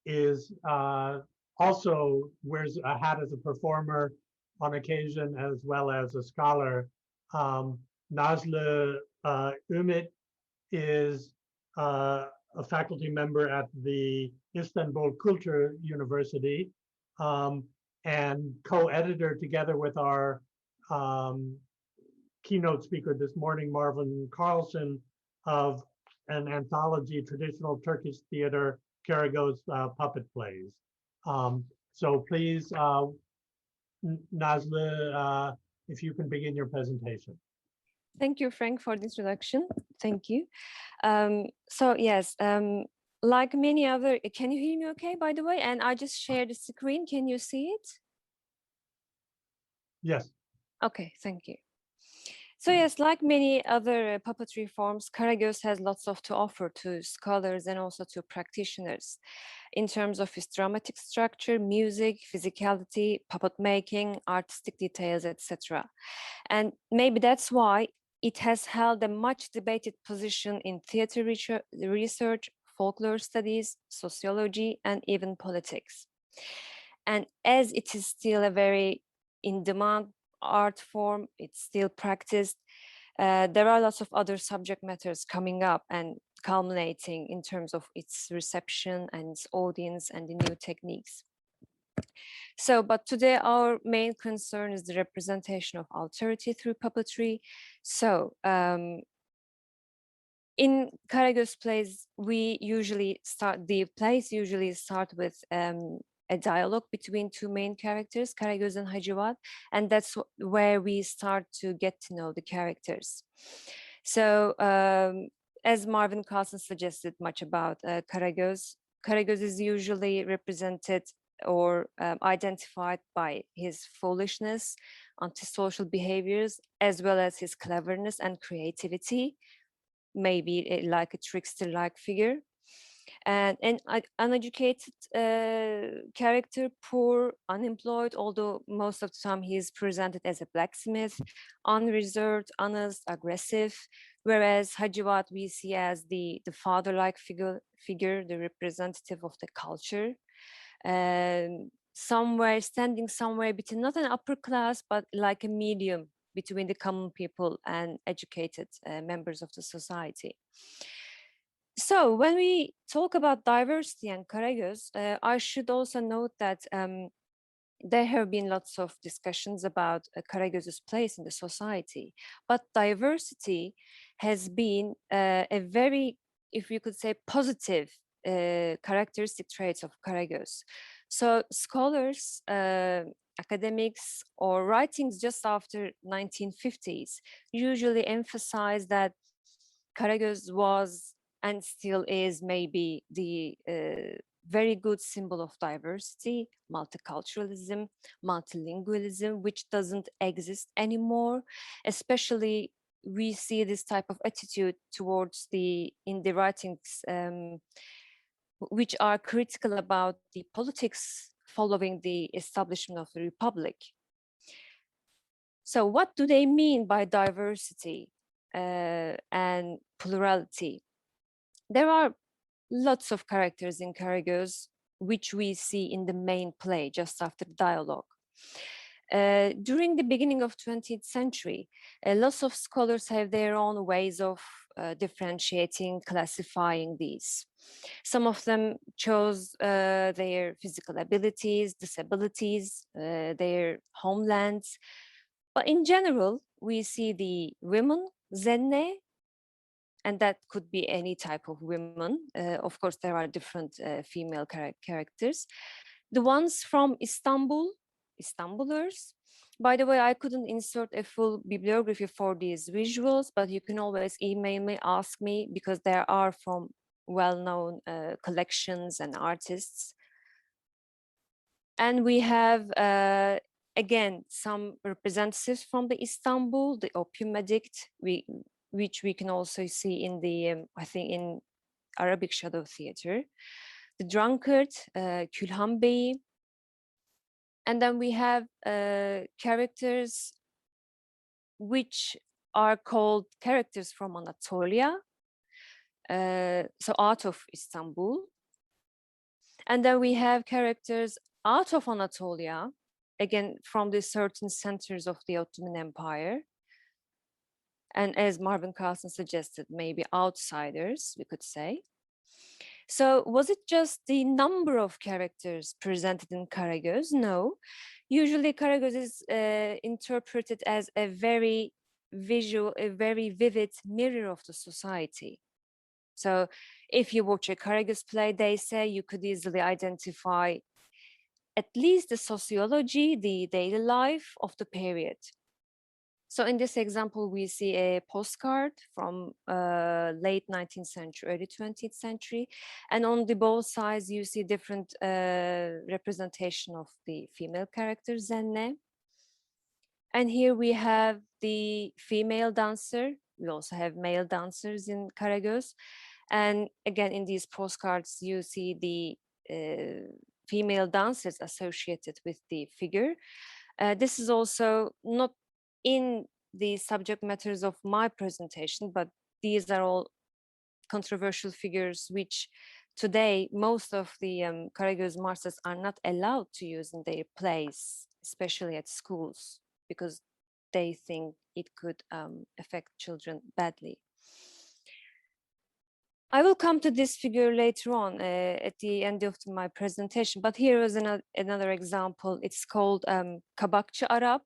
is also wears a hat as a performer on occasion as well as a scholar. Nazlı Ümit is a faculty member at the Istanbul Culture University and co-editor together with our keynote speaker this morning, Marvin Carlson, of an anthology, Traditional Turkish Theater, Karagöz Puppet Plays. So please, Nazlı, if you can begin your presentation. Thank you, Frank, for the introduction. Thank you. So yes, like many other, can you hear me okay, by the way? And I just shared the screen. Can you see it? Yes. Okay, thank you. So yes, like many other puppetry forms, Karagöz has lots of to offer to scholars and also to practitioners in terms of its dramatic structure, music, physicality, puppet making, artistic details, etc. And maybe that's why it has held a much debated position in theater research, folklore studies, sociology, and even politics. And as it is still a very in-demand art form, it's still practiced, there are lots of other subject matters coming up and culminating in terms of its reception and its audience and the new techniques. So, but today our main concern is the representation of alterity through puppetry. So, in Karagöz plays, the plays usually start with a dialogue between two main characters, Karagöz and Hacivat, and that's where we start to get to know the characters. So, as Marvin Carlson suggested much about Karagöz, Karagöz is usually represented or identified by his foolishness, antisocial behaviors, as well as his cleverness and creativity, maybe like a trickster-like figure. And an uneducated character, poor, unemployed, although most of the time he is presented as a blacksmith, unreserved, honest, aggressive, whereas Hacivat we see as the father-like figure, the representative of the culture, standing somewhere between not an upper class, but like a medium between the common people and educated members of the society. So when we talk about diversity and Karagöz, I should also note that there have been lots of discussions about Karagöz's place in the society, but diversity has been a very, if you could say, positive characteristic traits of Karagöz. So scholars, academics, or writings just after 1950s usually emphasize that Karagöz was and still is maybe the very good symbol of diversity, multiculturalism, multilingualism, which doesn't exist anymore. Especially we see this type of attitude towards in the writings which are critical about the politics following the establishment of the Republic. So what do they mean by diversity and plurality? There are lots of characters in Karagöz, which we see in the main play just after dialogue. During the beginning of 20th century, lots of scholars have their own ways of differentiating, classifying these. Some of them chose their physical abilities, disabilities, their homelands. But in general, we see the women, zenne, and that could be any type of women. Of course, there are different female characters. The ones from Istanbul, Istanbulers. By the way, I couldn't insert a full bibliography for these visuals, but you can always email me, ask me, because there are from well-known collections and artists. And we have, again, some representatives from the Istanbul, the opium addict, which we can also see in the, I think, in Arabic shadow theater, the drunkard, Külhan Bey. And then we have characters which are called characters from Anatolia, so out of Istanbul. And then we have characters out of Anatolia, again, from the certain centers of the Ottoman Empire. And as Marvin Carlson suggested, maybe outsiders, we could say. So was it just the number of characters presented in Karagöz? No. Usually Karagöz is interpreted as a very visual, a very vivid mirror of the society. So if you watch a Karagöz play, they say you could easily identify at least the sociology, the daily life of the period. So in this example, we see a postcard from late 19th century, early 20th century. And on the both sides, you see different representation of the female character, Zenne. And here we have the female dancer. We also have male dancers in Karagöz. And again, in these postcards, you see the female dancers associated with the figure. This is also not in the subject matters of my presentation, but these are all controversial figures which today most of the Karagöz masters are not allowed to use in their plays, especially at schools, because they think it could affect children badly. I will come to this figure later on at the end of my presentation, but here is another example. It's called Kabakçı Arap,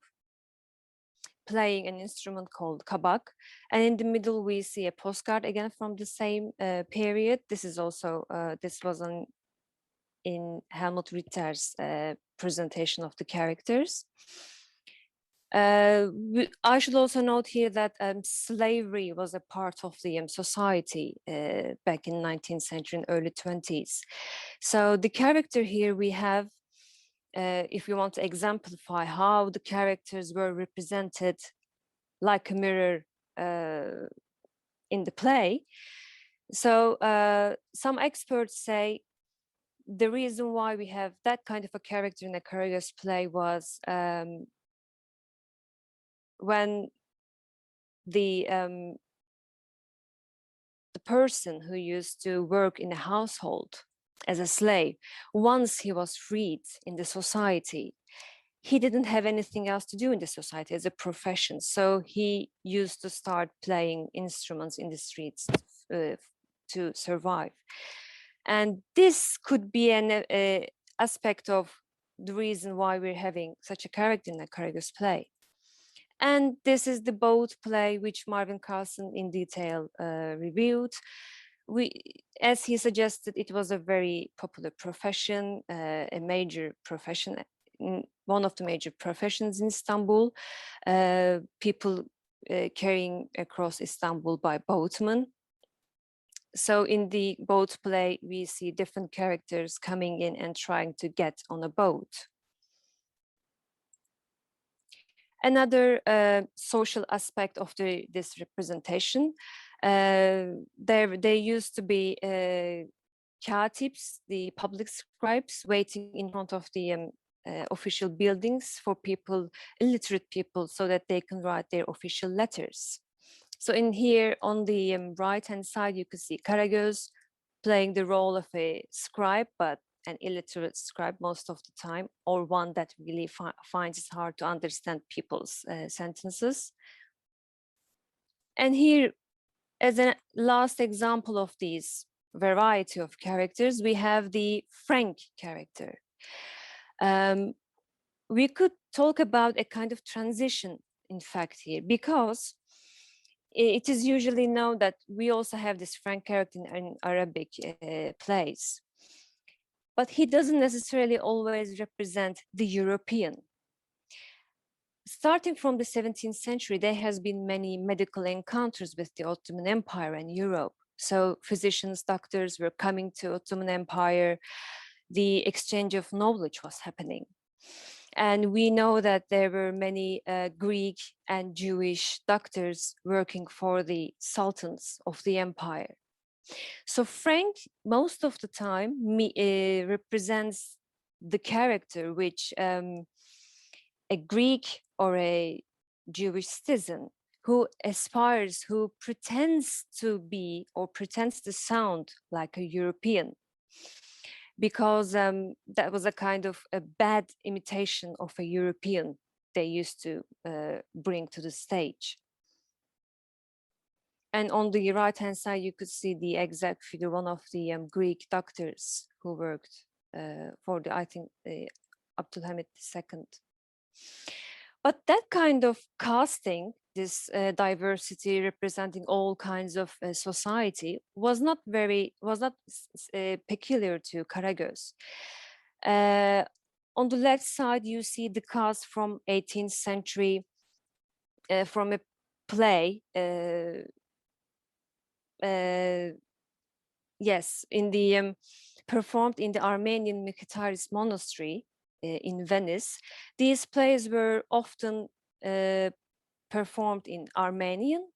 playing an instrument called kabak. And in the middle, we see a postcard again from the same period. This is also, this was in Helmut Ritter's presentation of the characters. I should also note here that slavery was a part of the society back in 19th century and early 20s. So the character here we have, if you want to exemplify how the characters were represented like a mirror in the play. So some experts say the reason why we have that kind of a character in a Karagöz play was when the person who used to work in a household as a slave, once he was freed in the society, he didn't have anything else to do in the society as a profession. So he used to start playing instruments in the streets to survive. And this could be an aspect of the reason why we're having such a character in a Karagöz play. And this is the boat play, which Marvin Carlson in detail reviewed. As he suggested, it was a very popular profession, a major profession, one of the major professions in Istanbul. People carrying across Istanbul by boatmen. So in the boat play, we see different characters coming in and trying to get on a boat. Another social aspect of this representation, there used to be katips, the public scribes, waiting in front of the official buildings for people, illiterate people, so that they can write their official letters. So in here on the right-hand side, you can see Karagöz playing the role of a scribe, but an illiterate scribe most of the time, or one that really finds it hard to understand people's sentences. And here, as a last example of these variety of characters, we have the Frank character. We could talk about a kind of transition, in fact, here, because it is usually known that we also have this Frank character in Arabic plays. But he doesn't necessarily always represent the European. Starting from the 17th century, there has been many medical encounters with the Ottoman Empire and Europe. So physicians, doctors were coming to Ottoman Empire. The exchange of knowledge was happening. And we know that there were many Greek and Jewish doctors working for the sultans of the empire. So Frank, most of the time, represents the character which a Greek or a Jewish citizen who aspires, who pretends to be or pretends to sound like a European, because that was a kind of a bad imitation of a European they used to bring to the stage. And on the right-hand side, you could see the exact figure, one of the Greek doctors who worked for the, I think, Abdülhamit II. But that kind of casting, this diversity representing all kinds of society, was not peculiar to Karagöz. On the left side, you see the cast from 18th century, from a play. Yes, in the performed in the Armenian Mykitaris monastery in Venice. These plays were often performed in Armenian,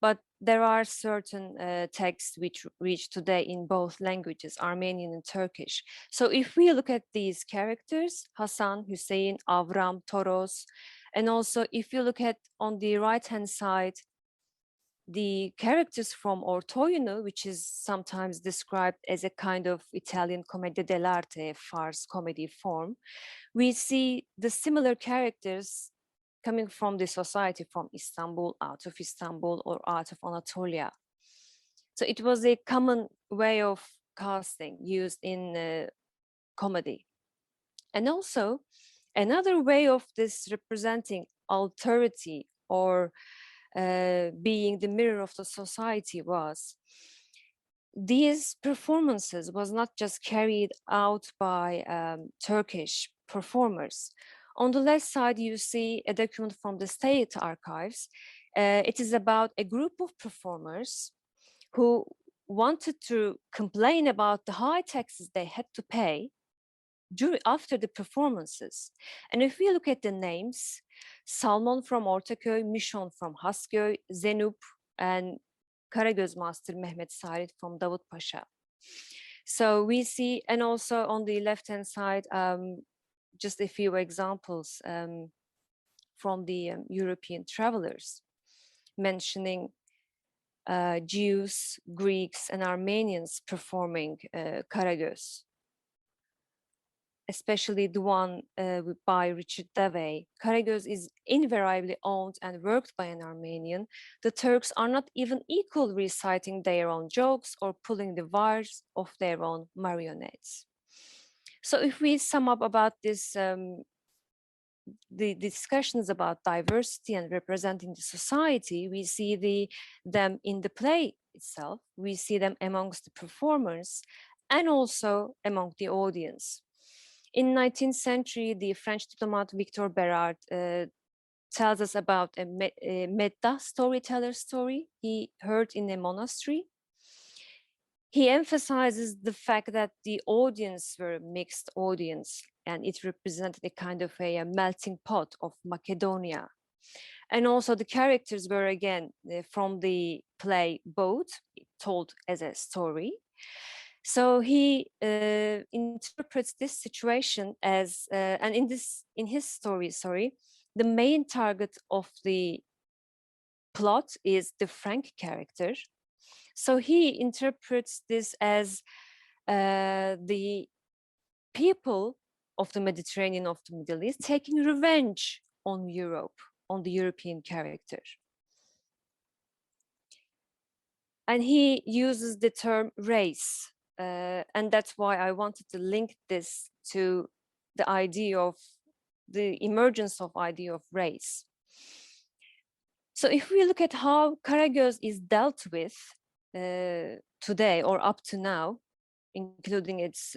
but there are certain texts which reach today in both languages, Armenian and Turkish. So if we look at these characters, Hasan, Hussein, Avram, Toros, and also if you look at on the right-hand side, the characters from Ortoyunu, which is sometimes described as a kind of Italian commedia dell'arte, farce comedy form, we see the similar characters coming from the society from Istanbul, out of Istanbul, or out of Anatolia. So it was a common way of casting used in comedy. And also another way of this representing alterity or being the mirror of the society was these performances was not just carried out by Turkish performers. On the left side, you see a document from the state archives. It is about a group of performers who wanted to complain about the high taxes they had to pay after the performances. And if we look at the names, Salmon from Ortaköy, Mişon from Hasköy, Zenup, and Karagöz master Mehmet Sarit from Davut Pasha. So we see, and also on the left-hand side, just a few examples from the European travelers mentioning Jews, Greeks, and Armenians performing Karagöz, especially the one by Richard Davey. Karagöz is invariably owned and worked by an Armenian. The Turks are not even equal reciting their own jokes or pulling the wires of their own marionettes. So if we sum up about this, the discussions about diversity and representing the society, we see them in the play itself, we see them amongst the performers and also among the audience. In 19th century, the French diplomat Victor Ballard tells us about a Medda storyteller story he heard in a monastery. He emphasizes the fact that the audience were a mixed audience and it represented a kind of a melting pot of Macedonia. And also the characters were again from the play Boat, told as a story. So he interprets this situation as, and in his story, the main target of the plot is the Frank character. So he interprets this as the people of the Mediterranean, of the Middle East, taking revenge on Europe, on the European character. And he uses the term race. And that's why I wanted to link this to the idea of the emergence of idea of race. So if we look at how Karagöz is dealt with today or up to now, including its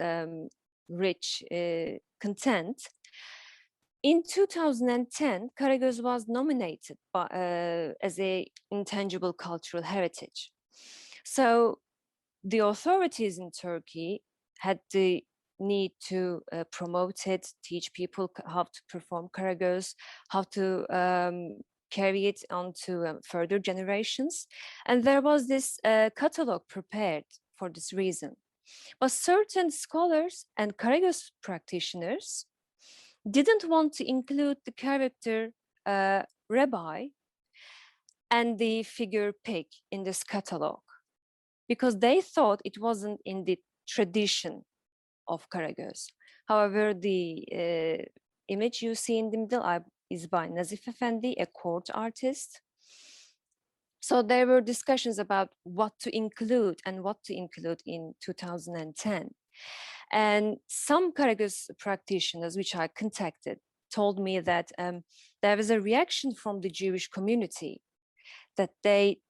rich content, in 2010, Karagöz was nominated as an intangible cultural heritage. So the authorities in Turkey had the need to promote it, teach people how to perform Karagöz, how to carry it on to further generations. And there was this catalog prepared for this reason. But certain scholars and Karagöz practitioners didn't want to include the character rabbi and the figure pig in this catalog because they thought it wasn't in the tradition of Karagöz. However, the image you see in the middle is by Nazif Efendi, a court artist. So there were discussions about what to include and what to include in 2010. And some Karagöz practitioners, which I contacted, told me that there was a reaction from the Jewish community that they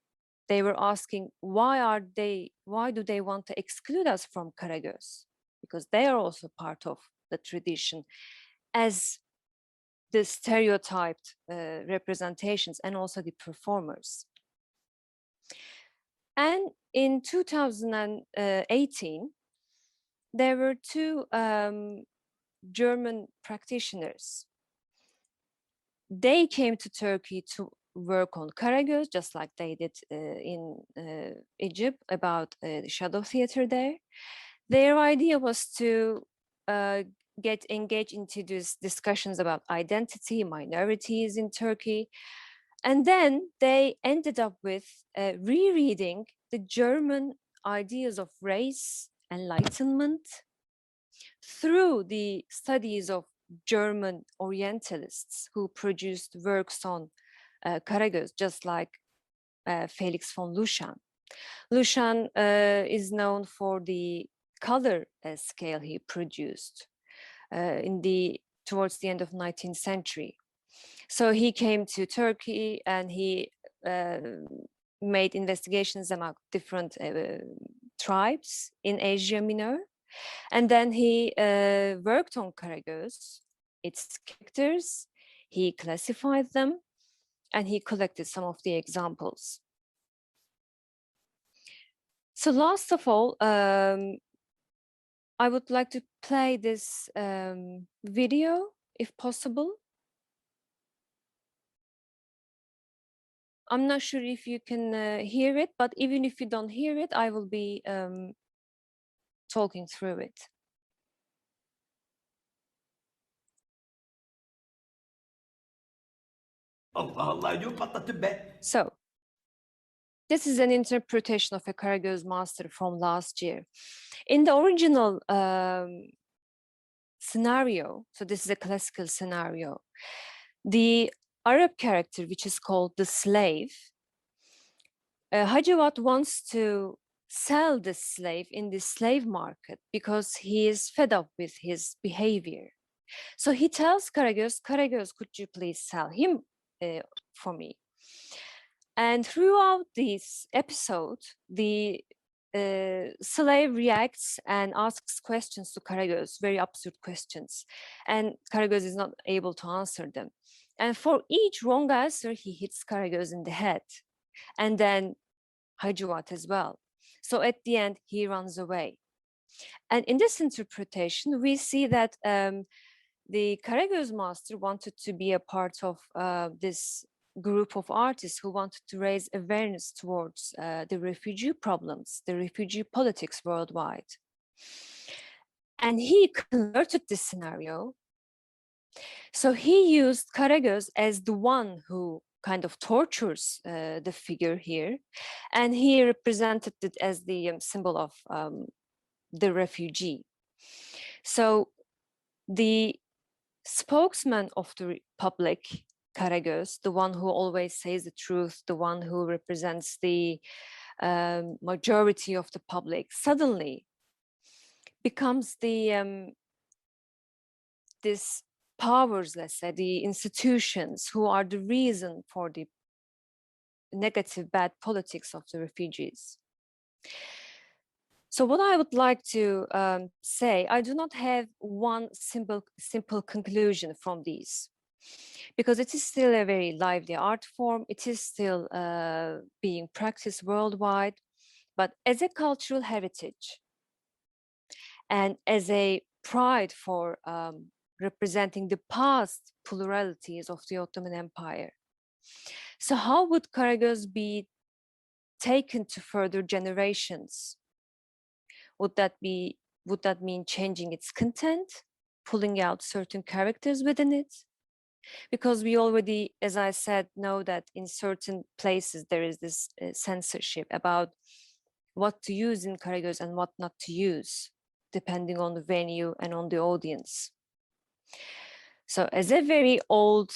were asking, why do they want to exclude us from Karagöz? Because they are also part of the tradition as the stereotyped representations and also the performers. And in 2018, there were two German practitioners. they came to Turkey to work on Karagöz, just like they did in Egypt about the shadow theater there. Their idea was to get engaged into these discussions about identity, minorities in Turkey. And then they ended up with rereading the German ideas of race, enlightenment, through the studies of German Orientalists who produced works on Karagöz, just like Felix von Luschan. Luschan is known for the color scale he produced towards the end of 19th century. So he came to Turkey and he made investigations among different tribes in Asia Minor. And then he worked on Karagöz, its characters, he classified them, and he collected some of the examples. So last of all, I would like to play this video, if possible. I'm not sure if you can hear it, but even if you don't hear it, I will be talking through it. So, this is an interpretation of a Karagöz master from last year. In the original scenario, so this is a classical scenario, the Arab character, which is called the slave, Hacivat wants to sell the slave in the slave market because he is fed up with his behavior. So he tells Karagöz, Karagöz, could you please sell him for me? And throughout this episode, the slave reacts and asks questions to Karagöz, very absurd questions. And Karagöz is not able to answer them. And for each wrong answer, he hits Karagöz in the head. And then Hacivat as well. So at the end, he runs away. And in this interpretation, we see that the Karagöz master wanted to be a part of this group of artists who wanted to raise awareness towards the refugee problems, the refugee politics worldwide. And he converted this scenario. So he used Karagöz as the one who kind of tortures the figure here. And he represented it as the symbol of the refugee. So the spokesman of the public, Karagöz, the one who always says the truth, the one who represents the majority of the public, suddenly becomes the this powers, let's say, the institutions who are the reason for the negative, bad politics of the refugees. So what I would like to say, I do not have one simple conclusion from these, because it is still a very lively art form. It is still being practiced worldwide, but as a cultural heritage and as a pride for representing the past pluralities of the Ottoman Empire. So how would Karagöz be taken to further generations? Would that mean changing its content, pulling out certain characters within it? Because we already, as I said, know that in certain places there is this censorship about what to use in Karagöz and what not to use, depending on the venue and on the audience. So as a very old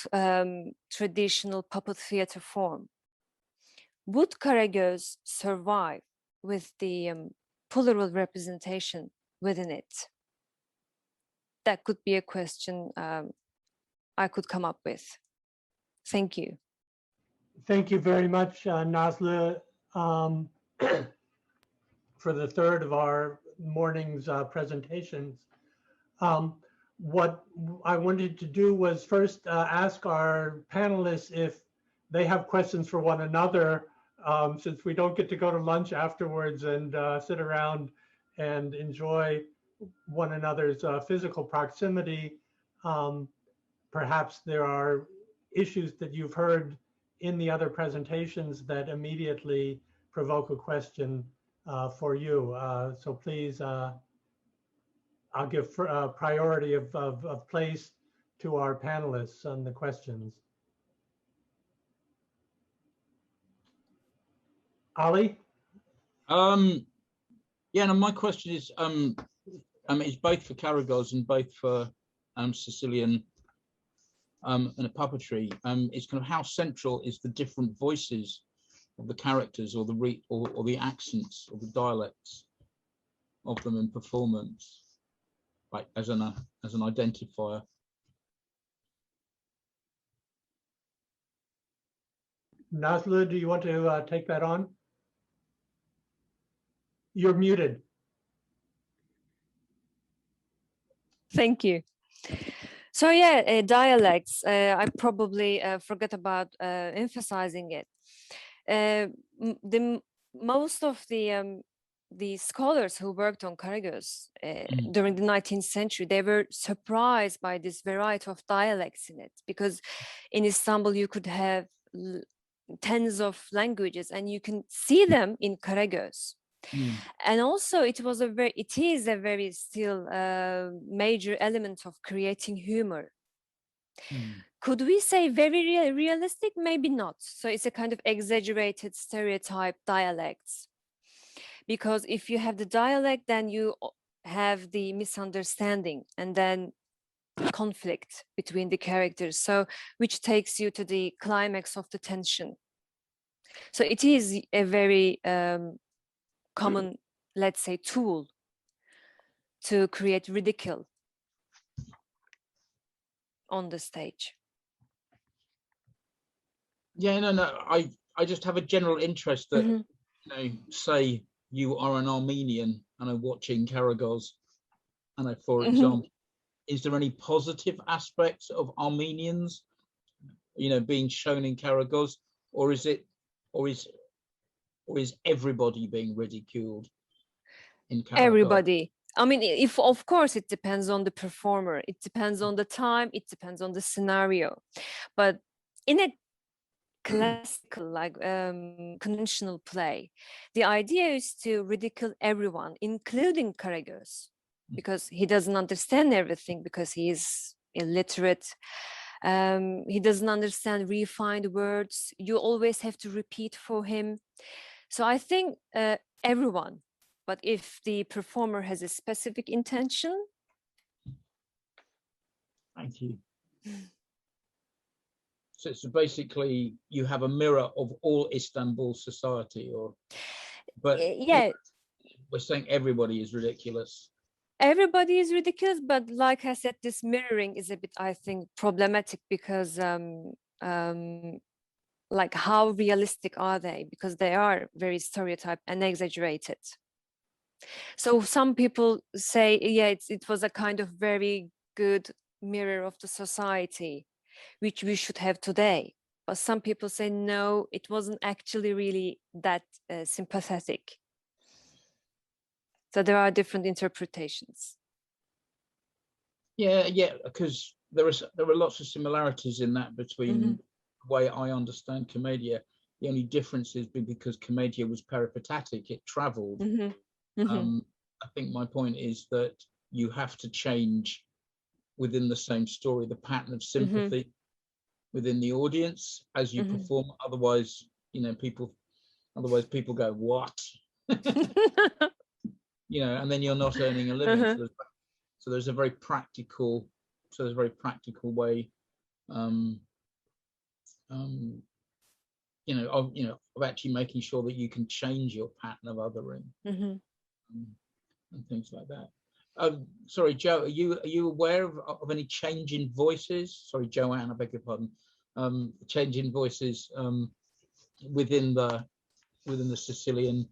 traditional puppet theater form, would Karagöz survive with the plural representation within it? That could be a question I could come up with. Thank you. Thank you very much, Nazlı, for the third of our morning's presentations. What I wanted to do was first ask our panelists if they have questions for one another, since we don't get to go to lunch afterwards and sit around and enjoy one another's physical proximity. Perhaps there are issues that you've heard in the other presentations that immediately provoke a question for you. So please, I'll give priority of place to our panelists on the questions. Olly? Yeah, no, my question is both for Karagöz and both for Sicilian and a puppetry. It's kind of how central is the different voices of the characters, or the accents or the dialects of them in performance, like as an identifier. Nazlı, do you want to take that on? You're muted. Thank you. So yeah, dialects, I probably forgot about emphasizing it. Most of the scholars who worked on Karagöz during the 19th century, they were surprised by this variety of dialects in it, because in Istanbul you could have tens of languages and you can see them in Karagöz. And also it is a very still major element of creating humor. Could we say very realistic? Maybe not. So it's a kind of exaggerated stereotype dialects, because if you have the dialect, then you have the misunderstanding and then conflict between the characters, so which takes you to the climax of the tension. So it is a very common, let's say, tool to create ridicule on the stage. Yeah, no, I just have a general interest that, you know, say you are an Armenian and are watching Karagöz, and for example, is there any positive aspects of Armenians, you know, being shown in Karagöz, or is everybody being ridiculed in Karagöz? Everybody. I mean, of course, it depends on the performer. It depends on the time. It depends on the scenario. But in a classical, like conventional play, the idea is to ridicule everyone, including Karagöz, because he doesn't understand everything, because he is illiterate. He doesn't understand refined words. You always have to repeat for him. So I think everyone, but if the performer has a specific intention. Thank you. So basically you have a mirror of all Istanbul society, but yeah, we're saying everybody is ridiculous. Everybody is ridiculous, but like I said, this mirroring is a bit, I think, problematic, because like, how realistic are they? Because they are very stereotyped and exaggerated. So some people say, yeah, it was a kind of very good mirror of the society, which we should have today. But some people say, no, it wasn't actually really that sympathetic. So there are different interpretations. Yeah, because there are lots of similarities in that between the way I understand Commedia. The only difference is because Commedia was peripatetic, it traveled. I think my point is that you have to change within the same story the pattern of sympathy within the audience as you perform. Otherwise, you know, people go, what? You know, and then you're not earning a living. So there's a very practical way, of actually making sure that you can change your pattern of othering and things like that. Sorry, Joe, are you aware of any change in voices? Sorry, Joanne, I beg your pardon. Change in voices within the Sicilian.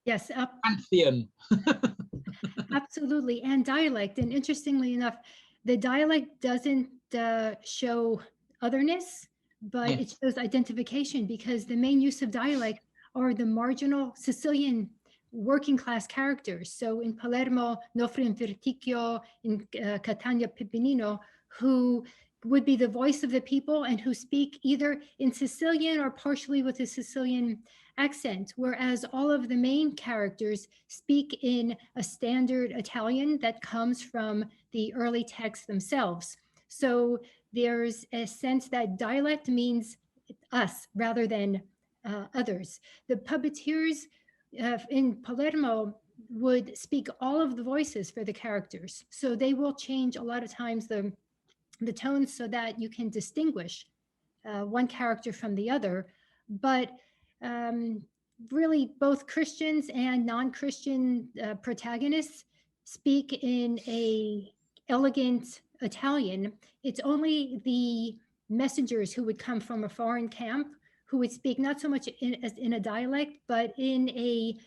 Yes, pantheon. Absolutely, and dialect. And interestingly enough, the dialect doesn't show otherness, but it shows identification, because the main use of dialect are the marginal Sicilian working class characters. So in Palermo, Nofri and Verticchio, in Catania, Pipinino, who would be the voice of the people and who speak either in Sicilian or partially with a Sicilian accent, whereas all of the main characters speak in a standard Italian that comes from the early texts themselves. So there's a sense that dialect means us rather than others. The puppeteers in Palermo would speak all of the voices for the characters. So they will change a lot of times the tones so that you can distinguish one character from the other. But really both Christians and non-Christian protagonists speak in a elegant Italian. It's only the messengers who would come from a foreign camp who would speak not so much as in a dialect, but in a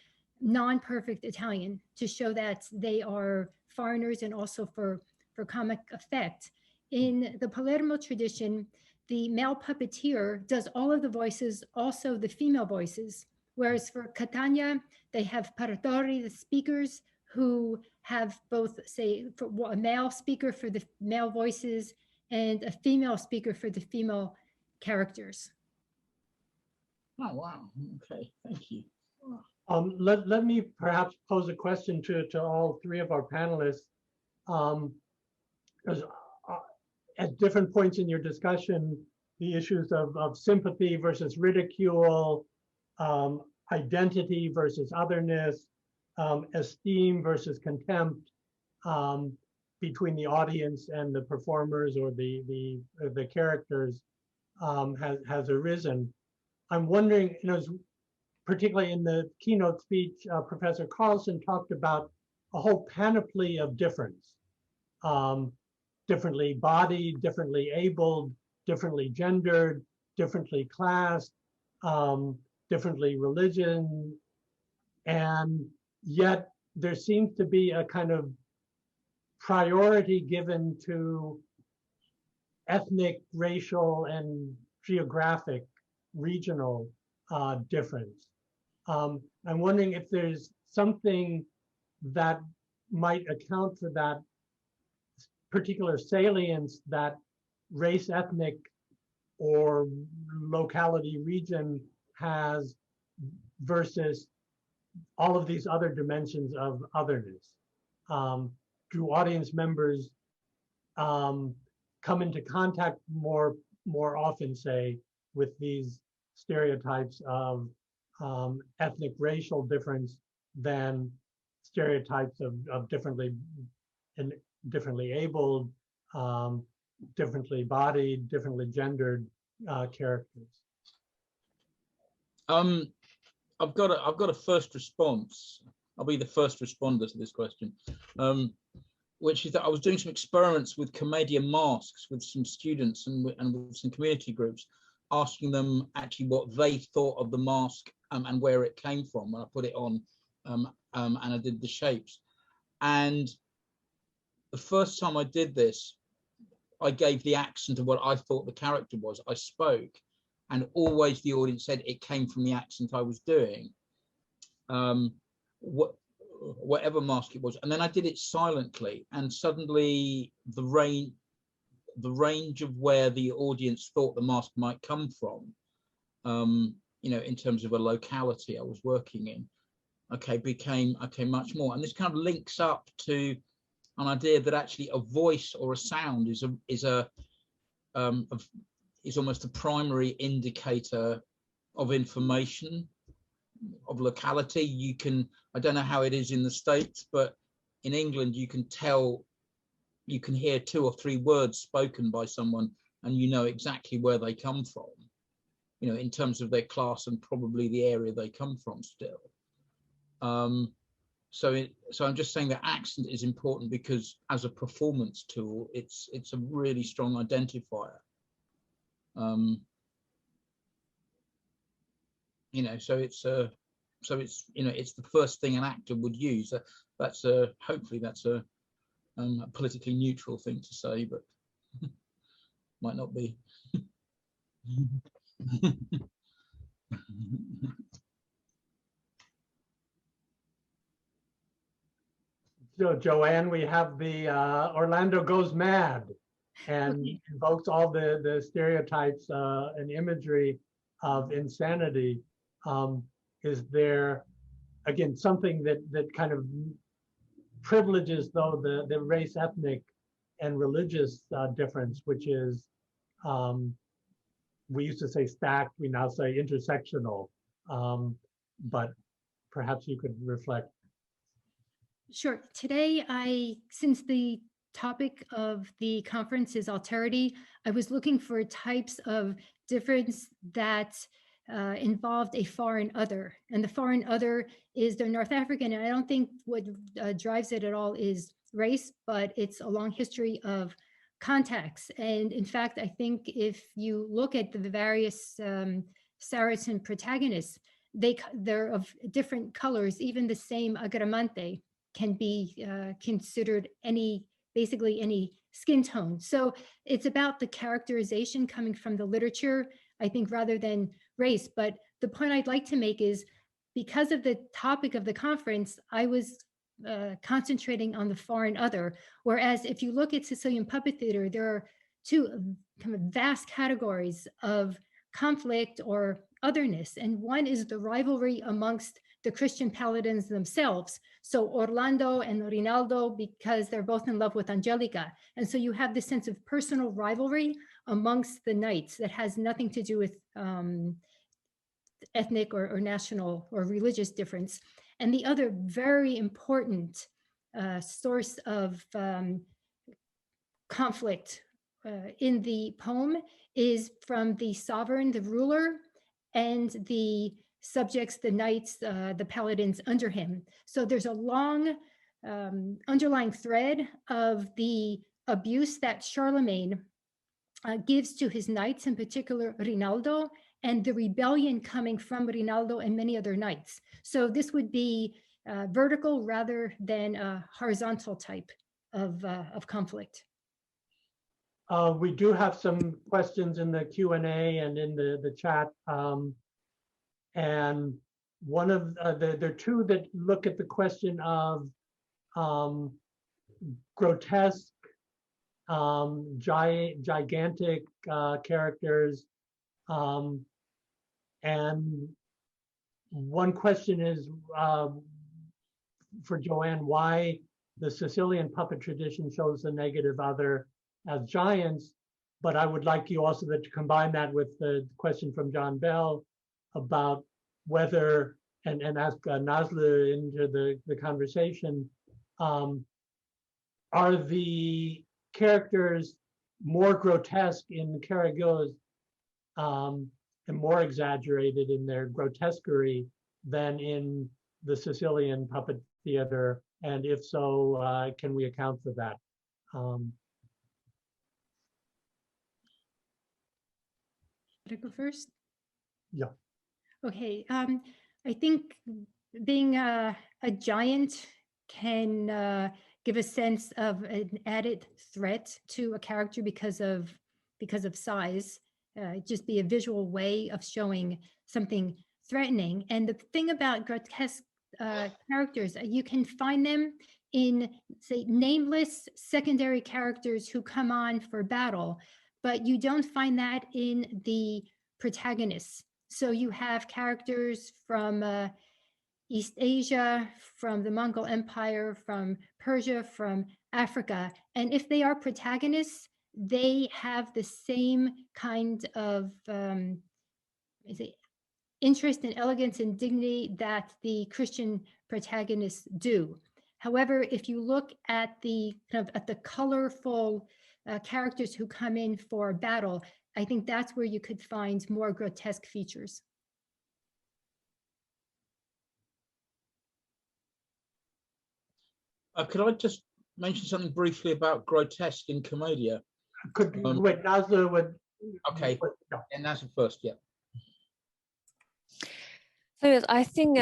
non-perfect Italian to show that they are foreigners and also for comic effect. In the Palermo tradition, the male puppeteer does all of the voices, also the female voices. Whereas for Catania, they have partori, the speakers, who have both, say, for a male speaker for the male voices and a female speaker for the female characters. Oh, wow. Okay, thank you. Let me perhaps pose a question to all three of our panelists. Because at different points in your discussion, the issues of sympathy versus ridicule, identity versus otherness, esteem versus contempt between the audience and the performers or the characters has arisen. I'm wondering, particularly in the keynote speech, Professor Carlson talked about a whole panoply of difference. Differently bodied, differently abled, differently gendered, differently classed, differently religion, and yet there seems to be a kind of priority given to ethnic, racial, and geographic, regional difference. I'm wondering if there's something that might account for that particular salience that race, ethnic, or locality, region has versus all of these other dimensions of otherness. Do audience members come into contact more often, say, with these stereotypes of ethnic, racial difference than stereotypes of differently abled, differently bodied, differently gendered characters? I've got a first response. I'll be the first responder to this question, which is that I was doing some experiments with Commedia masks with some students and with some community groups, asking them actually what they thought of the mask and where it came from when I put it on, and I did the shapes. And the first time I did this, I gave the accent of what I thought the character was. I spoke, and always the audience said it came from the accent I was doing, whatever mask it was. And then I did it silently, and suddenly the range of where the audience thought the mask might come from, in terms of a locality I was working in, became much more. And this kind of links up to an idea that actually a voice or a sound is almost a primary indicator of information, of locality. You can, I don't know how it is in the States, but in England you can tell, you can hear 2 or 3 words spoken by someone and you know exactly where they come from, in terms of their class and probably the area they come from still. So I'm just saying that accent is important because as a performance tool, it's a really strong identifier. So it's it's the first thing an actor would use. Hopefully that's a politically neutral thing to say, but might not be. So Joanne, we have the Orlando Goes Mad. and Okay. invokes all the stereotypes and imagery of insanity. Is there, again, something that kind of privileges, though, the race, ethnic, and religious difference, which is, we used to say stacked, we now say intersectional, but perhaps you could reflect. Sure. Today, since the topic of the conference is alterity, I was looking for types of difference that involved a foreign other. And the foreign other is the North African. And I don't think what drives it at all is race, but it's a long history of contacts. And in fact, I think if you look at the various Saracen protagonists, they're of different colors. Even the same agramante can be considered basically any skin tone. So it's about the characterization coming from the literature, I think, rather than race. But the point I'd like to make is, because of the topic of the conference, I was concentrating on the foreign other. Whereas if you look at Sicilian puppet theater, there are two kind of vast categories of conflict or otherness. And one is the rivalry amongst the Christian paladins themselves. So Orlando and Rinaldo, because they're both in love with Angelica. And so you have this sense of personal rivalry amongst the knights that has nothing to do with ethnic or national or religious difference. And the other very important source of conflict in the poem is from the sovereign, the ruler, and the subjects, the knights, the paladins under him. So there's a long underlying thread of the abuse that Charlemagne gives to his knights, in particular Rinaldo, and the rebellion coming from Rinaldo and many other knights. So this would be vertical rather than a horizontal type of conflict. We do have some questions in the Q&A and in the chat. And one of there are two that look at the question of grotesque, gigantic characters. And one question is for Joanne, why the Sicilian puppet tradition shows the negative other as giants, but I would like you also to combine that with the question from John Bell about whether, and ask Nazlı into the conversation, are the characters more grotesque in Karagöz and more exaggerated in their grotesquerie than in the Sicilian puppet theater? And if so, can we account for that? Should I go first? Yeah. Okay. I think being a giant can give a sense of an added threat to a character because of size. Just be a visual way of showing something threatening. And the thing about grotesque characters, you can find them in, say, nameless secondary characters who come on for battle, but you don't find that in the protagonists. So you have characters from East Asia, from the Mongol Empire, from Persia, from Africa. And if they are protagonists, they have the same kind of interest and elegance and dignity that the Christian protagonists do. However, if you look at the colorful characters who come in for battle, I think that's where you could find more grotesque features. Could I just mention something briefly about grotesque in Commedia? Wait, Nazlı would. Okay, and Nazlı first, yeah. So yes, I think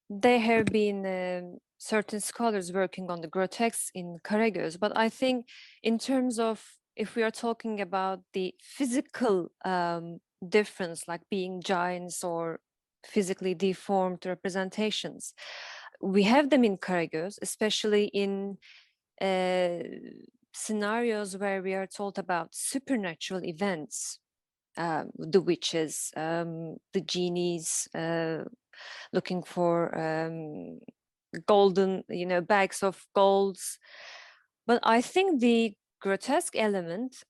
there have been certain scholars working on the grotesque in Karagöz, but I think in terms of, if we are talking about the physical difference, like being giants or physically deformed representations, we have them in Karagöz, especially in scenarios where we are told about supernatural events, the witches, the genies looking for golden, bags of golds. But I think the grotesque element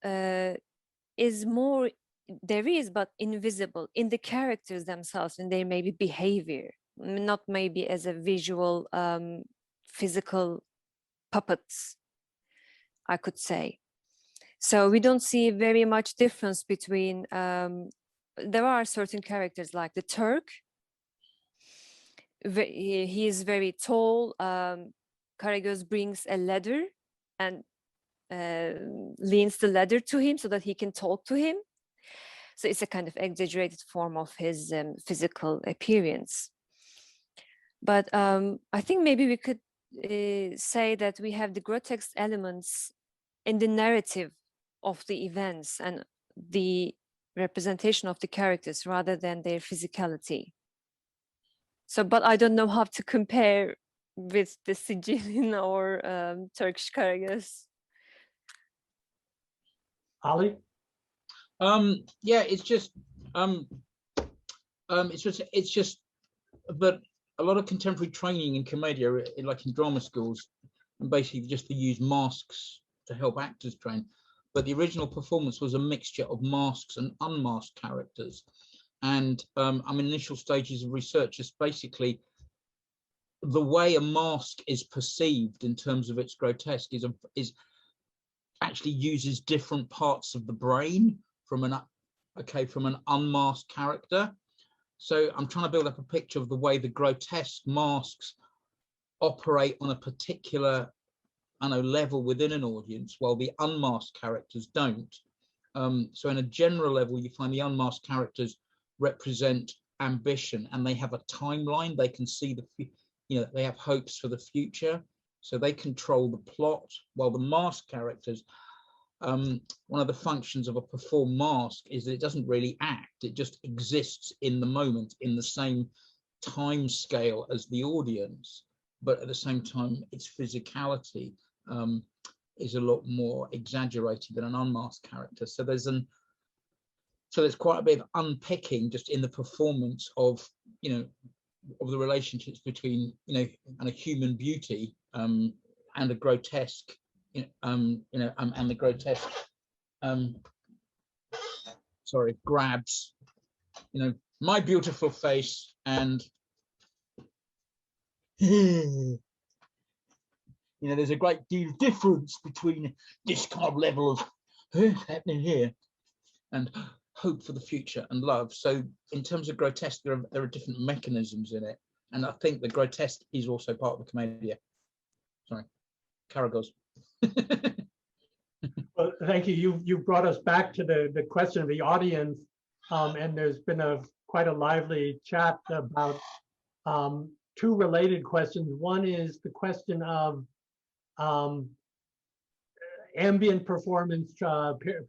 is more, there is, but invisible in the characters themselves, in their maybe behavior, not maybe as a visual, physical puppets, I could say. So we don't see very much difference between, there are certain characters like the Turk. He is very tall. Karagöz brings a ladder and leans the ladder to him so that he can talk to him. So it's a kind of exaggerated form of his physical appearance. But I think maybe we could say that we have the grotesque elements in the narrative of the events and the representation of the characters rather than their physicality. So, but I don't know how to compare with the Sicilian or Turkish Karagöz. Olly? Yeah, it's just that a lot of contemporary training in Commedia, like in drama schools, and basically just to use masks to help actors train. But the original performance was a mixture of masks and unmasked characters. And initial stages of research is basically the way a mask is perceived in terms of its grotesque is actually uses different parts of the brain from an unmasked character. So I'm trying to build up a picture of the way the grotesque masks operate on a particular level within an audience, while the unmasked characters don't. So in a general level, you find the unmasked characters represent ambition, and they have a timeline. They can see they have hopes for the future, so they control the plot, while the masked characters, one of the functions of a performed mask is that it doesn't really act. It just exists in the moment, in the same time scale as the audience, but at the same time, its physicality is a lot more exaggerated than an unmasked character. So there's quite a bit of unpicking just in the performance of of the relationships between and a human beauty and a grotesque and the grotesque grabs my beautiful face and there's a great deal of difference between this kind of level of happening here and hope for the future and love. So in terms of grotesque, there are different mechanisms in it, and I think the grotesque is also part of the Commedia. Sorry, Karagöz. Well, thank you. You brought us back to the question of the audience, and there's been quite a lively chat about two related questions. One is the question of ambient performance,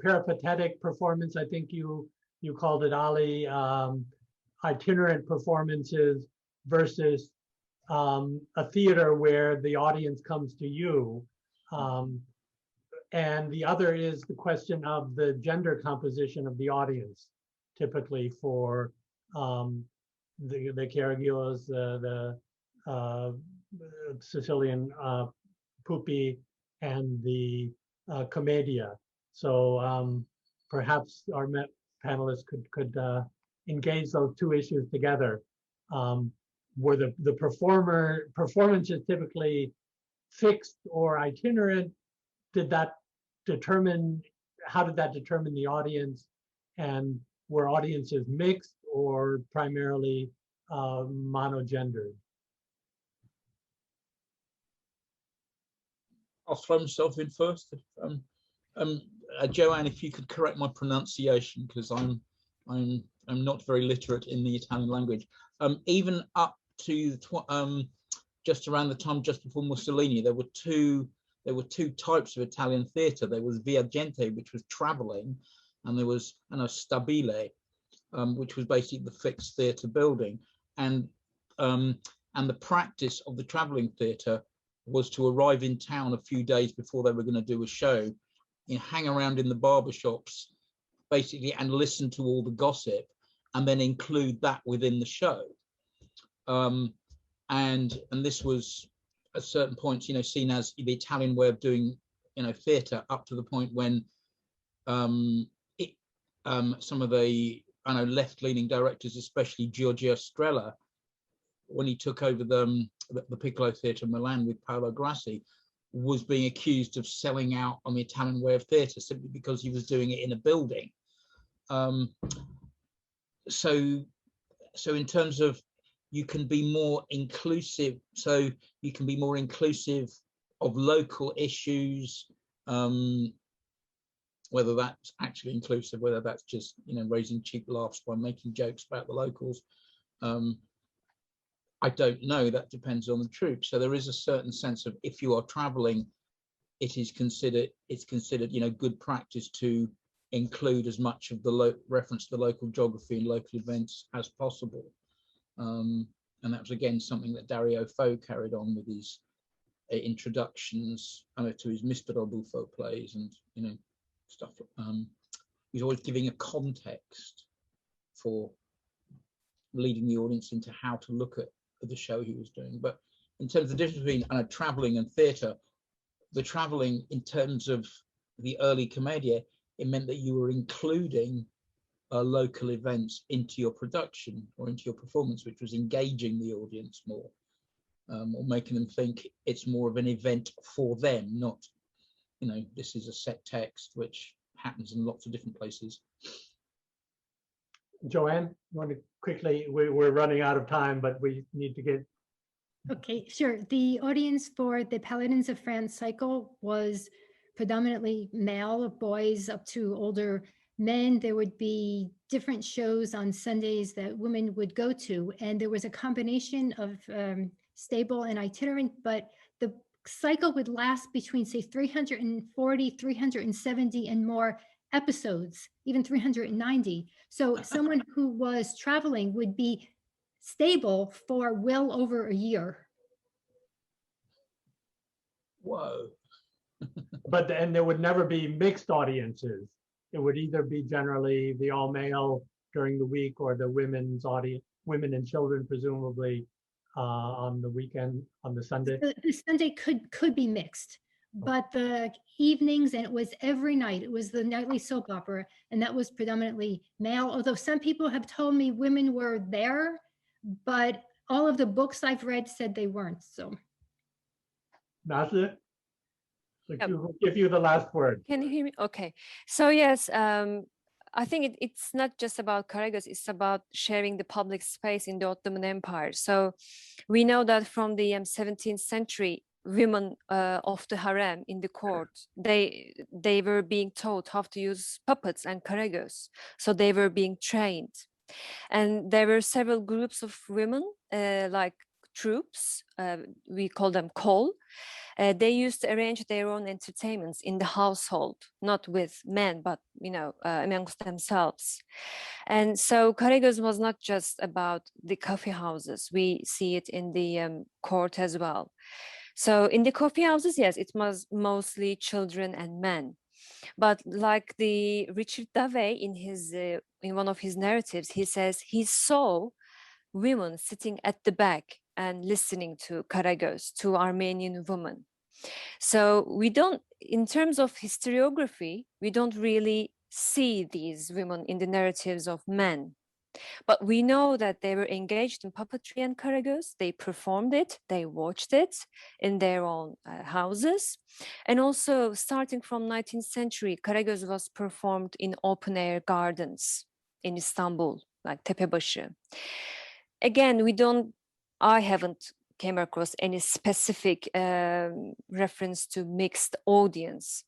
peripatetic performance. I think you called it, Olly, itinerant performances versus a theater where the audience comes to you. And the other is the question of the gender composition of the audience, typically for the Karagöz, the Sicilian Puppy, and the Commedia. So perhaps our panelists could engage those two issues together. Were the performances typically fixed or itinerant? How did that determine the audience? And were audiences mixed or primarily monogendered? I'll throw myself in first. Joanne, if you could correct my pronunciation, because I'm not very literate in the Italian language. Even up to just around the time just before Mussolini, there were two types of Italian theatre. There was viaggiante, which was travelling, and there was stabile, which was basically the fixed theatre building. And the practice of the travelling theatre was to arrive in town a few days before they were going to do a show, hang around in the barbershops, basically, and listen to all the gossip, and then include that within the show. And this was at certain points, seen as the Italian way of doing, theatre, up to the point when some of the left-leaning directors, especially Giorgio Strella, when he took over the Piccolo Theatre in Milan with Paolo Grassi, was being accused of selling out on the Italian way of theatre simply because he was doing it in a building. So in terms of, you can be more inclusive, so you can be more inclusive of local issues, whether that's actually inclusive, whether that's just raising cheap laughs by making jokes about the locals. I don't know, that depends on the troupe. So there is a certain sense of, if you are traveling, it's considered good practice to include as much of the reference to the local geography and local events as possible. And that was again something that Dario Fo carried on with his introductions to his Mr. Buffo plays and stuff. He's always giving a context for leading the audience into how to look at the show he was doing. But in terms of the difference between traveling and theatre, the traveling in terms of the early Commedia, it meant that you were including local events into your production or into your performance, which was engaging the audience more, or making them think it's more of an event for them, not, this is a set text, which happens in lots of different places. Joanne, you want to quickly, we're running out of time, but we need to get. Okay, sure. The audience for the Paladins of France cycle was predominantly male, boys up to older men. There would be different shows on Sundays that women would go to, and there was a combination of stable and itinerant, but the cycle would last between, say, 340, 370 and more episodes, even 390. So someone who was traveling would be stable for well over a year. Whoa. And there would never be mixed audiences. It would either be generally the all male during the week, or the women's audience, women and children presumably on the weekend, on the Sunday. The Sunday could be mixed, but the evenings, and it was every night, it was the nightly soap opera, and that was predominantly male, although some people have told me women were there, but all of the books I've read said they weren't. So Nazlı, we'll give you the last word. Can you hear me? Okay. So yes, I think it's not just about Karagöz, it's about sharing the public space in the Ottoman Empire. So we know that from the 17th century, women of the harem in the court, they were being taught how to use puppets and Karagöz. So they were being trained. And there were several groups of women, like troops, we call them kol. They used to arrange their own entertainments in the household, not with men, but amongst themselves. And so Karagöz was not just about the coffee houses. We see it in the court as well. So in the coffee houses, yes, it was mostly children and men. But like the Richard Davey in one of his narratives, he says he saw women sitting at the back and listening to Karagöz, to Armenian women. So we don't, in terms of historiography, we don't really see these women in the narratives of men. But we know that they were engaged in puppetry and Karagöz. They performed it, they watched it in their own houses. And also starting from 19th century, Karagöz was performed in open air gardens in Istanbul, like Tepebaşı. Again, I haven't came across any specific reference to mixed audience,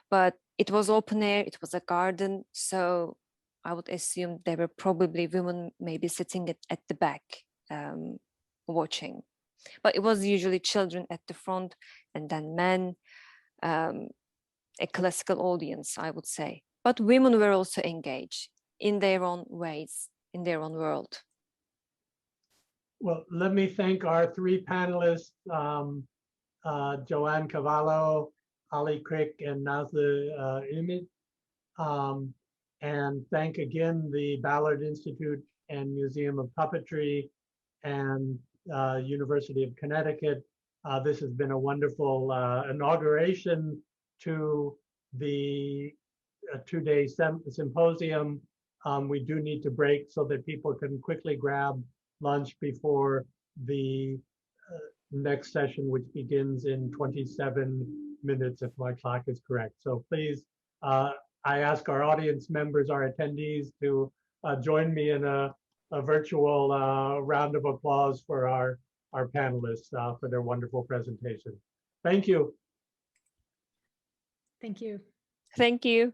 but it was open air, it was a garden. So I would assume there were probably women maybe sitting at the back watching, but it was usually children at the front and then men, a classical audience, I would say. But women were also engaged in their own ways, in their own world. Well, let me thank our three panelists, Joanne Cavallo, Olly, Crick, and Nazlı Ümit. And thank again the Ballard Institute and Museum of Puppetry and University of Connecticut. This has been a wonderful inauguration to the two-day symposium. We do need to break so that people can quickly grab lunch before the next session, which begins in 27 minutes, if my clock is correct. So please, I ask our audience members, our attendees, to join me in a virtual round of applause for our panelists for their wonderful presentation. Thank you. Thank you. Thank you.